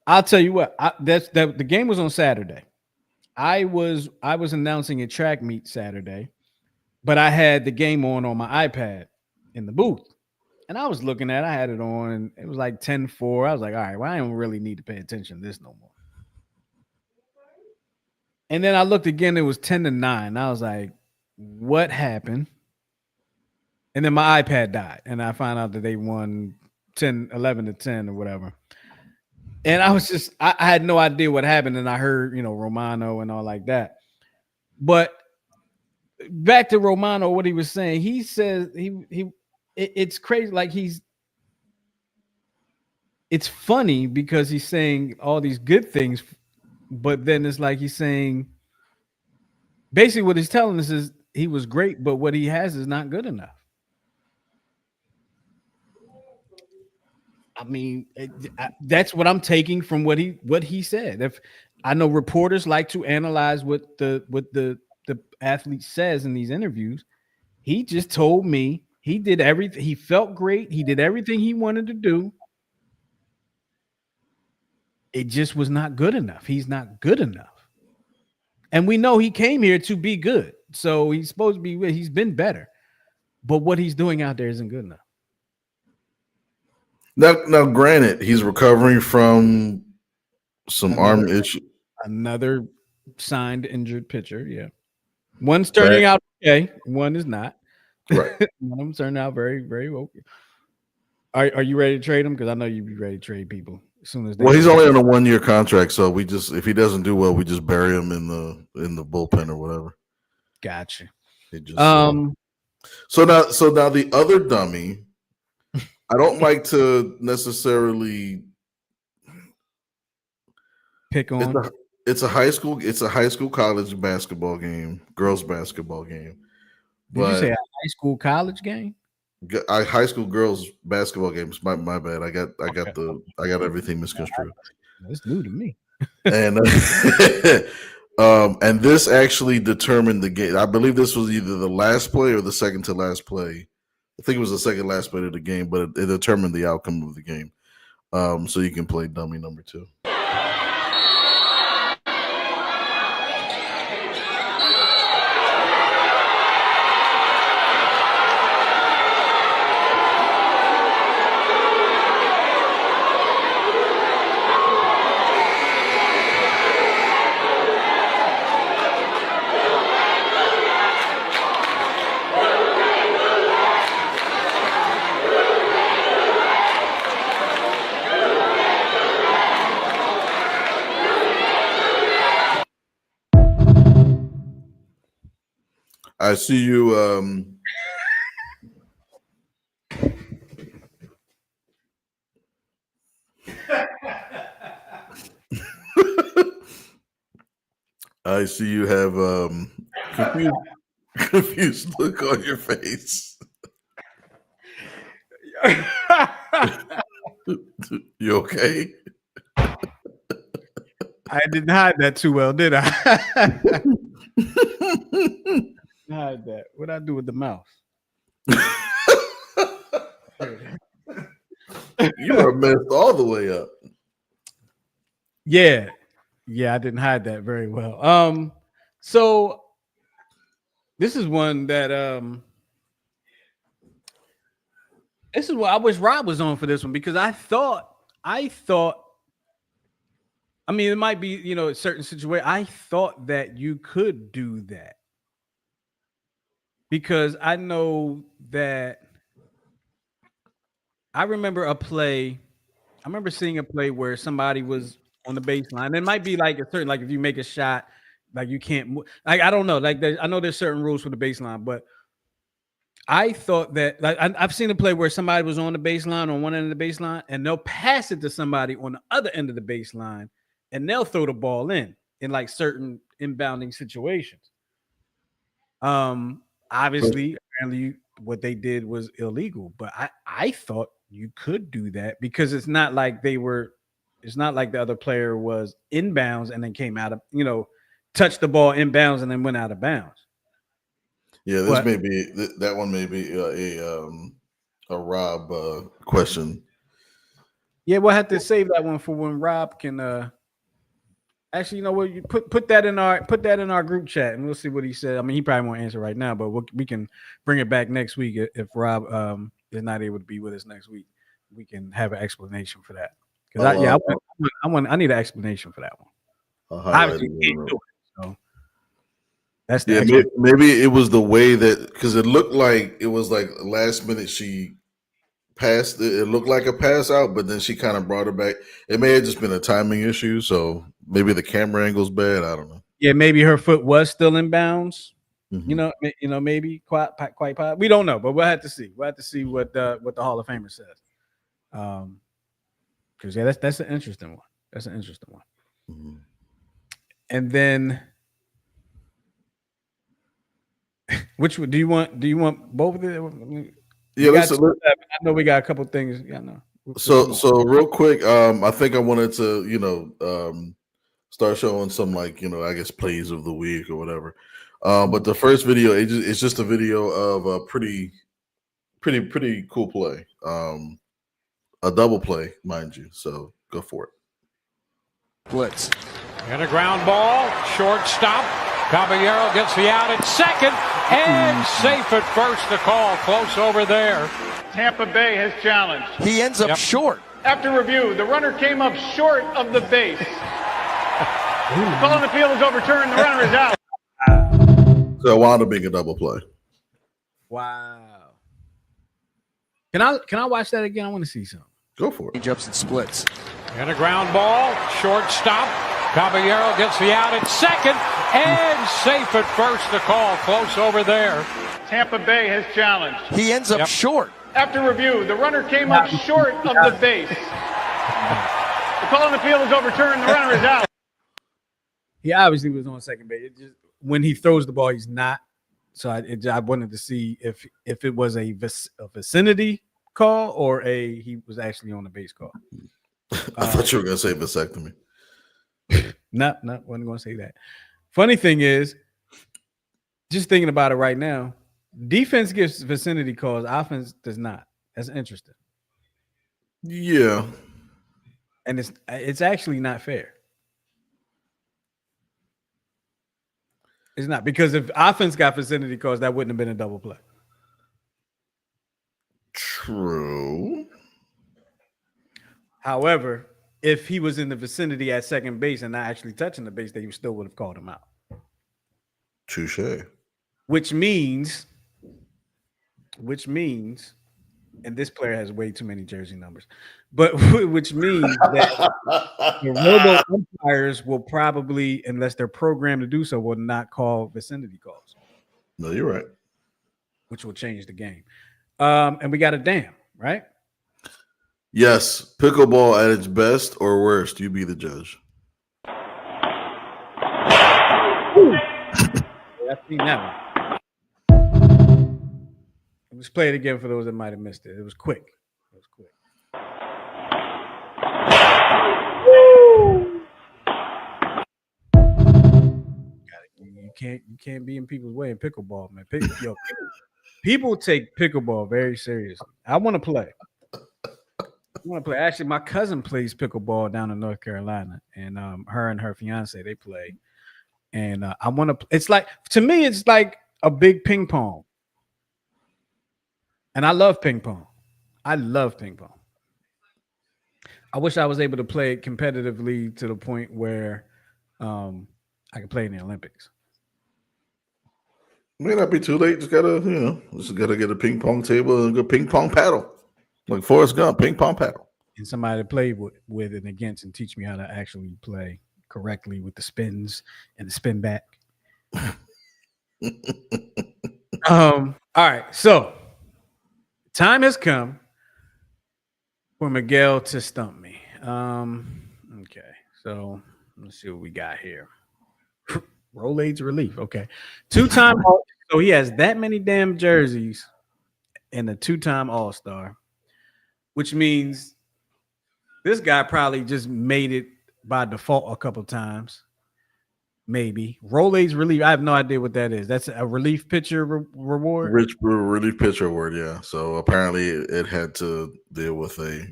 I'll tell you what. The game was on Saturday. I was announcing a track meet Saturday, but I had the game on my iPad in the booth. And I was looking at it, I had it on, and it was like 10-4. I was like, all right, well, I don't really need to pay attention to this no more. And then I looked again, it was 10-9. I was like, what happened? And then my iPad died, and I found out that they won 11-10 or whatever. And I was just, I had no idea what happened, and I heard, Romano and all like that. But back to Romano, what he was saying, he says it's crazy. Like it's funny because he's saying all these good things, but then it's like he's saying basically what he's telling us is he was great, but what he has is not good enough. I mean, that's what I'm taking from what he said. If I know reporters like to analyze what the athlete says in these interviews, he just told me he did everything. He felt great. He did everything he wanted to do. It just was not good enough. He's not good enough. And we know he came here to be good. So he's supposed to be, he's been better. But what he's doing out there isn't good enough. Now, granted, he's recovering from some arm issue. Another signed injured pitcher, yeah. One's turning out okay. One is not. Right. One of them turned out very, very okay. Are you ready to trade him? Because I know you'd be ready to trade people as soon as. Well, he's only on a 1-year contract, so if he doesn't do well, we just bury him in the bullpen or whatever. Gotcha. So now the other dummy, I don't like to necessarily pick on. It's a high school college basketball game, girls basketball game. Did you say a high school college game? High school girls basketball games. My bad. I got everything misconstrued. That's new to me. And and this actually determined the game. I believe this was either the last play or the second to last play. I think it was the second last play of the game, but it determined the outcome of the game. So you can play dummy number 2. I see you. I see you have confused, confused look on your face. You okay? I didn't hide that too well, did I? Hide that. What'd I do with the mouse? You are messed all the way up. Yeah. I didn't hide that very well. So this is one that this is what I wish Rob was on for this one, because I thought I mean, it might be, a certain situation. I thought that you could do that, because I know that I remember seeing a play where somebody was on the baseline. It might be like a certain, like if you make a shot, like you can't move. Like, I don't know. Like, I know there's certain rules for the baseline, but I thought that, like, I've seen a play where somebody was on the baseline, on one end of the baseline, and they'll pass it to somebody on the other end of the baseline, and they'll throw the ball in like certain inbounding situations. Obviously, apparently, what they did was illegal, but I thought you could do that, because it's not like the other player was inbounds and then came out of, touched the ball inbounds and then went out of bounds. Yeah, this may be that one may be a Rob question. Yeah, we'll have to save that one for when Rob can. Actually, you know what? You put that in our group chat, and we'll see what he said. I mean, he probably won't answer right now, but we can bring it back next week if Rob is not able to be with us next week. We can have an explanation for that. Because I need an explanation for that one. Obviously, you can't do it, so that's the maybe it was the way that, because it looked like it was like last minute she passed it looked like a pass out, but then she kind of brought it back. It may have just been a timing issue, so maybe the camera angle's bad. I don't know. Yeah, maybe her foot was still in bounds. Mm-hmm. Maybe quite. We don't know, but we'll have to see. We'll have to see what the Hall of Famer says. Because that's an interesting one. That's an interesting one. Mm-hmm. And then, which do you want? Do you want both of them? Yeah, I know we got a couple things. Yeah, no. So real quick, I think I wanted to, start showing some, like, I guess plays of the week or whatever. But the first video, it's just a video of a pretty cool play. A double play, mind you. So go for it. Blitz. And a ground ball, shortstop. Caballero gets the out at second, and safe at first. The call close over there. Tampa Bay has challenged. He ends up short. After review, the runner came up short of the base. The call on the field is overturned. The runner is out. So I wound up being a double play. Wow. Can I watch that again? I want to see something. Go for it. He jumps and splits. And a ground ball, shortstop. Caballero gets the out at second, and safe at first. The call close over there. Tampa Bay has challenged. He ends up short. After review, the runner came up short of the base. The call on the field is overturned. The runner is out. He obviously was on second base. It just, when he throws the ball, he's not. So I wanted to see if it was a vicinity call or he was actually on the base call. I thought you were going to say vasectomy. No, wasn't going to say that. Funny thing is, just thinking about it right now, defense gives vicinity calls, offense does not. That's interesting. Yeah. And it's actually not fair. It's not, because if offense got vicinity calls, that wouldn't have been a double play. True. However, if he was in the vicinity at second base and not actually touching the base, they still would have called him out. Touche. Which means, and this player has way too many jersey numbers, but which means that the robo umpires will probably, unless they're programmed to do so, will not call vicinity calls. No, you're right. which will change the game. And we got a damn, right? Yes, pickleball at its best or worst. You be the judge. I've seen that one. Let's play it again for those that might have missed it. It was quick. It was quick. You can't be in people's way in pickleball, man. People take pickleball very seriously. I want to play. Actually, my cousin plays pickleball down in North Carolina, and her and her fiance they play. And I want to. It's like, to me, it's like a big ping pong, and I love ping pong. I love ping pong. I wish I was able to play it competitively to the point where I could play in the Olympics. May not be too late. Just gotta get a ping pong table and a good ping pong paddle, like Forrest Gump, ping pong paddle. And somebody to play with and against and teach me how to actually play correctly with the spins and the spin back. All right, so time has come for Miguel to stump me. Okay, so let's see what we got here. Rolaids relief. Okay, two-time. So he has that many damn jerseys and a two-time All-Star, which means this guy probably just made it by default a couple times. Maybe Rolaids relief. I have no idea what that is. That's a relief pitcher reward. Relief pitcher award, yeah. So apparently it had to deal with a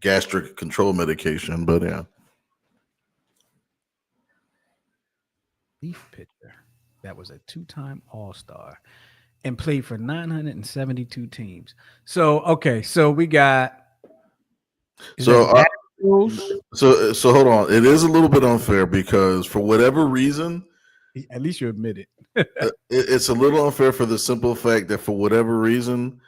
gastric control medication, but yeah. Relief pitcher that was a two-time All-Star and played for 972 teams. So okay, so we got. So hold on. It is a little bit unfair because for whatever reason, at least you admit it. It's a little unfair for the simple fact that for whatever reason,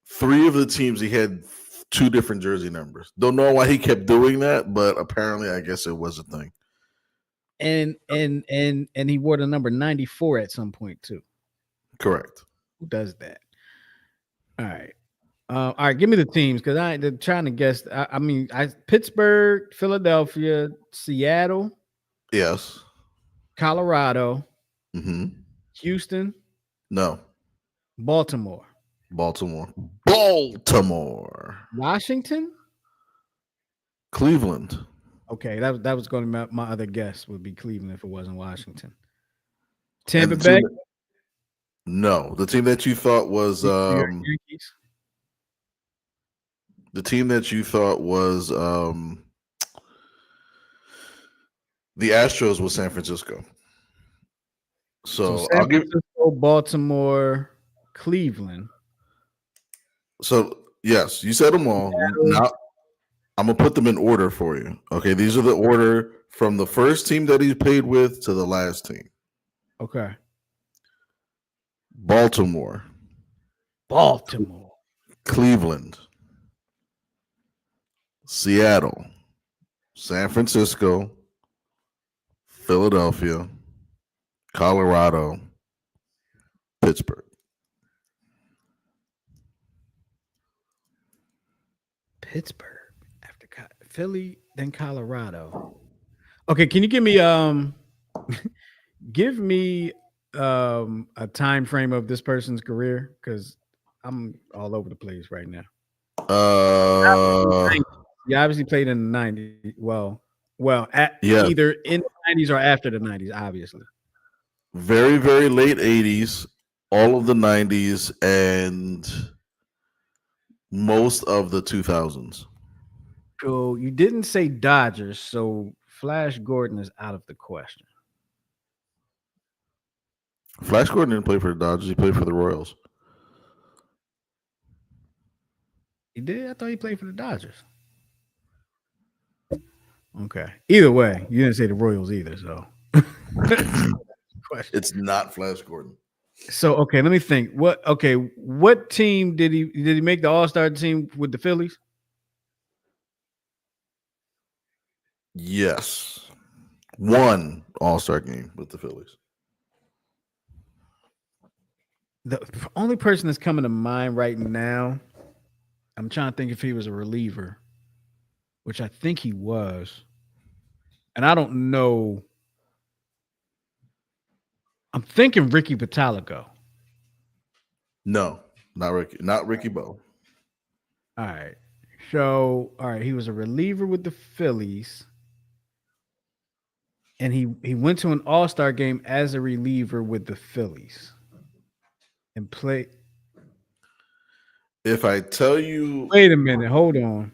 3 of the teams he had 2 different jersey numbers. Don't know why he kept doing that, but apparently, I guess it was a thing. And he wore the number 94 at some point too. Correct. Who does that? All right. All right, give me the teams because I'm trying to guess. I mean, Pittsburgh, Philadelphia, Seattle. Yes. Colorado. Mm-hmm. Houston. No. Baltimore. Washington. Cleveland. Okay, that was going to be my other guess would be Cleveland if it wasn't Washington. Tampa Bay. No, the team that you thought was Yankees. The team that you thought was the Astros was San Francisco. So San Francisco, Baltimore, Cleveland. So yes, you said them all. Now I'm gonna put them in order for you. Okay, these are the order from the first team that he played with to the last team. Okay. Baltimore, Cleveland, Seattle, San Francisco, Philadelphia, Colorado, Pittsburgh. After Philly, then Colorado. Okay, can you give me a time frame of this person's career? Because I'm all over the place right now. You obviously played in the 90s. Either in the 90s or after the 90s, obviously. Very, very late 80s, all of the 90s, and most of the 2000s. So you didn't say Dodgers, so Flash Gordon is out of the question. Flash Gordon didn't play for the Dodgers. He played for the Royals. He did? I thought he played for the Dodgers. Okay. Either way, you didn't say the Royals either, so. It's not Flash Gordon. So okay, let me think. What team did he make the All-Star team with the Phillies? Yes. 1 All-Star game with the Phillies. The only person that's coming to mind right now, I'm trying to think if he was a reliever, which I think he was. And I don't know. I'm thinking Ricky Pitalico. No, not Ricky. Not Ricky Bo. All right. So, all right, he was a reliever with the Phillies. And he went to an All-Star game as a reliever with the Phillies. And play. If I tell you, Wait a minute, hold on.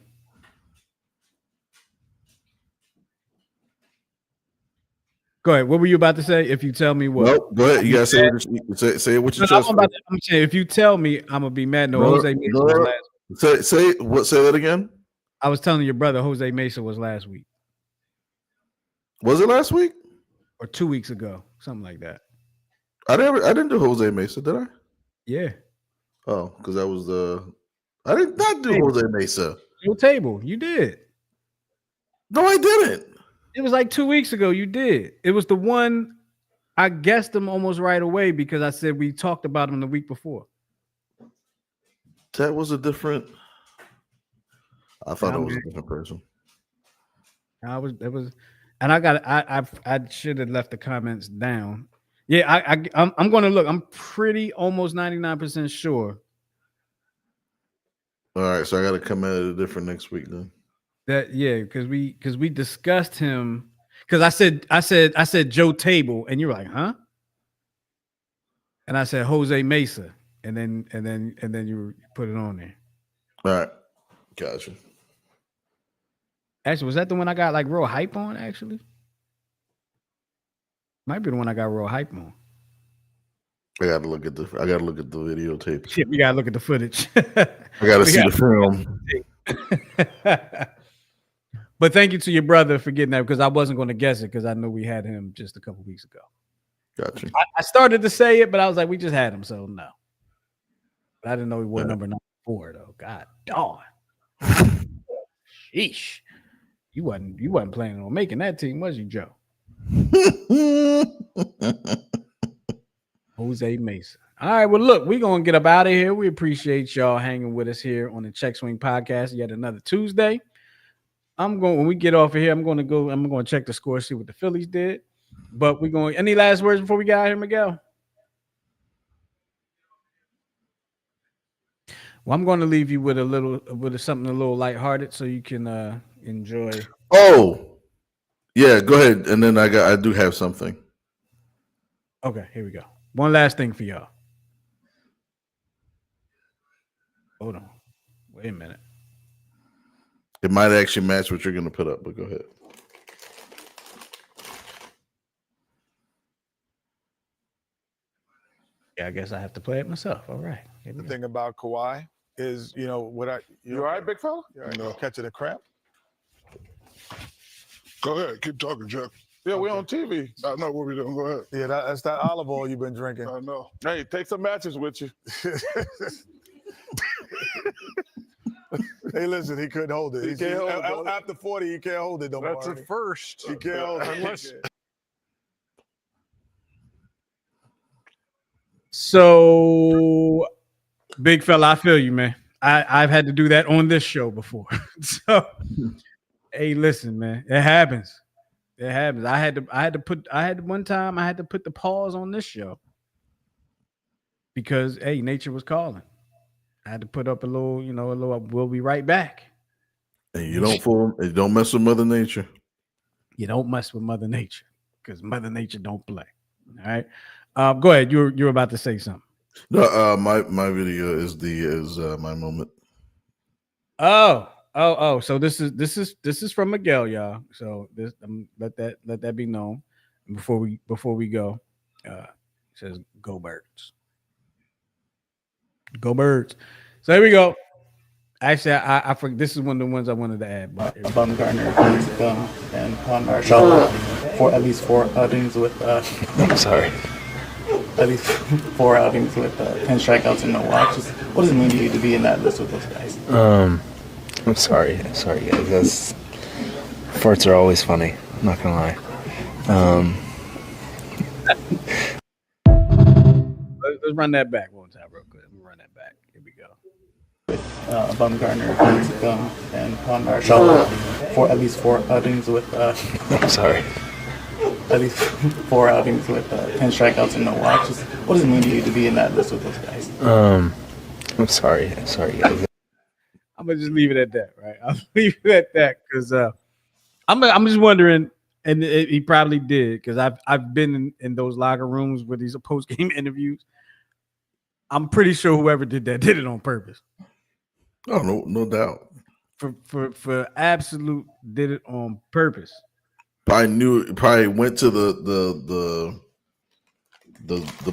Go ahead. What were you about to say? If you tell me what? Nope, go ahead. You gotta say it with your chest. I'm saying if you tell me, I'm gonna be mad. No, Jose Mesa was last week. Say that again. I was telling your brother Jose Mesa was last week. Was it last week? Or 2 weeks ago, something like that. I didn't do Jose Mesa, did I? Yeah. Oh, because that was I did not do Jose Mesa. Your table, you did. No, I didn't. It was like 2 weeks ago. You did. It was the one I guessed him almost right away because I said we talked about him the week before. That was a different. I thought it was a different person. And I should have left the comments down. Yeah, I'm going to look. I'm pretty almost 99% sure. All right, so I got to come at it different next week then. Because we discussed him. Because I said Joe Table, and you're like, huh? And I said Jose Mesa, and then you put it on there. All right, gotcha. Actually, was that the one I got like real hype on? Actually, might be the one I got real hype on. I gotta look at the videotape. Shit, we gotta look at the footage. I gotta see the film. But thank you to your brother for getting that because I wasn't going to guess it because I know we had him just a couple weeks ago. Gotcha. I started to say it, but I was like, we just had him, so no. But I didn't know he wore number 4 though. God darn. Sheesh. You wasn't planning on making that team, was you, Joe? Jose Mesa. All right, well, look, we're gonna get up out of here. We appreciate y'all hanging with us here on the Check Swing Podcast yet another Tuesday. When we get off of here, I'm gonna check the score, see what the Phillies did. But any last words before we get out here, Miguel? Well, I'm going to leave you with something a little lighthearted so you can enjoy. Oh, yeah, go ahead. And then I do have something. Okay, here we go. One last thing for y'all. Hold on. Wait a minute. It might actually match what you're going to put up, but go ahead. Yeah, I guess I have to play it myself. All right. The thing about Kawhi is, you all right, big fella? Catching a cramp? Go ahead, keep talking, Jeff. Yeah, we're on TV. I know what we're doing. Go ahead. Yeah, that's that olive oil you've been drinking. I know. Hey, take some matches with you. Hey, listen, he couldn't hold it. He can't hold it. After 40, he can't hold it. That's a first. He can't hold it. Unless. So, big fella, I feel you, man. I've had to do that on this show before. So, hey, listen, man, it happens. It happens. I had to put the pause on this show because hey, nature was calling. I had to put up a little, we'll be right back. And you don't mess with Mother Nature. You don't mess with Mother Nature because Mother Nature don't play. All right. Go ahead. You're about to say something. No, my video is my moment. Oh. So this is from Miguel, y'all. So this let that be known before we go. It says go Birds. Go Birds. So here we go. Actually, I forget. This is one of the ones I wanted to add. But Bumgarner and Marshall for at least 4 outings with. I'm sorry. At least 4 outings with 10 strikeouts and no walks. What does it mean to you to be in that list with those guys? I'm sorry guys. Farts are always funny. I'm not gonna lie. Let's run that back one. Bumgarner, Gum, and Marshall for at least 4 outings with. I'm sorry. At least 4 outings with 10 strikeouts and no walks. What does it mean to you to be in that list with those guys? I'm sorry. Sorry, guys. I'm gonna just leave it at that, right? I'll leave it at that because I'm just wondering, and he probably did because I've been in those locker rooms with these post game interviews. I'm pretty sure whoever did that did it on purpose. Oh, no doubt. For absolute did it on purpose. Probably went to the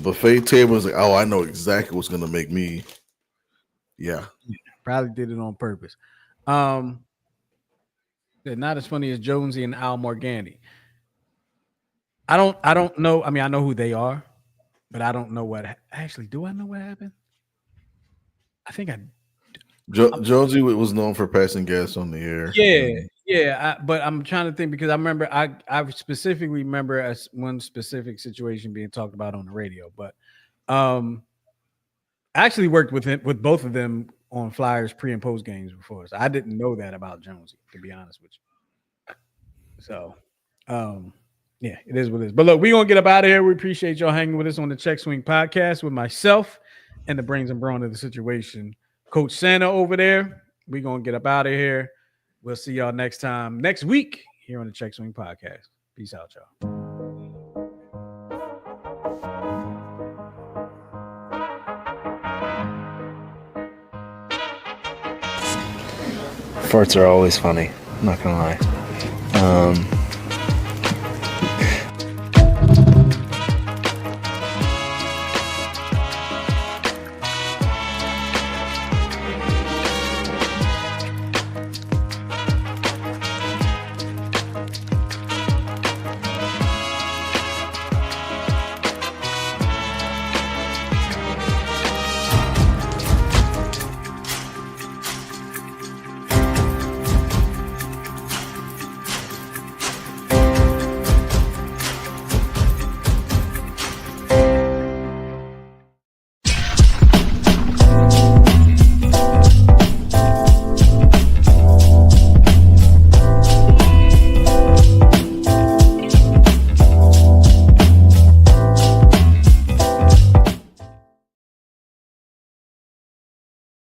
buffet table and was like, oh, I know exactly what's gonna make me. Yeah. Probably did it on purpose. They're not as funny as Jonesy and Al Morganti. I don't know. I mean, I know who they are, but I don't know what actually. Do I know what happened? I think I. Jonesy was known for passing gas on the air. Yeah. But I'm trying to think because I remember I specifically remember as one specific situation being talked about on the radio. But I actually worked with both of them on Flyers pre and post games before, so I didn't know that about Jonesy, to be honest with you. So, yeah, it is what it is. But look, we're gonna get up out of here. We appreciate y'all hanging with us on the Check Swing Podcast with myself and the brains and brawn of the situation, Coach Santa over there. We're gonna get up out of here. We'll see y'all next time next week here on the Check Swing Podcast. Peace out, y'all. Farts are always funny. I'm not gonna lie.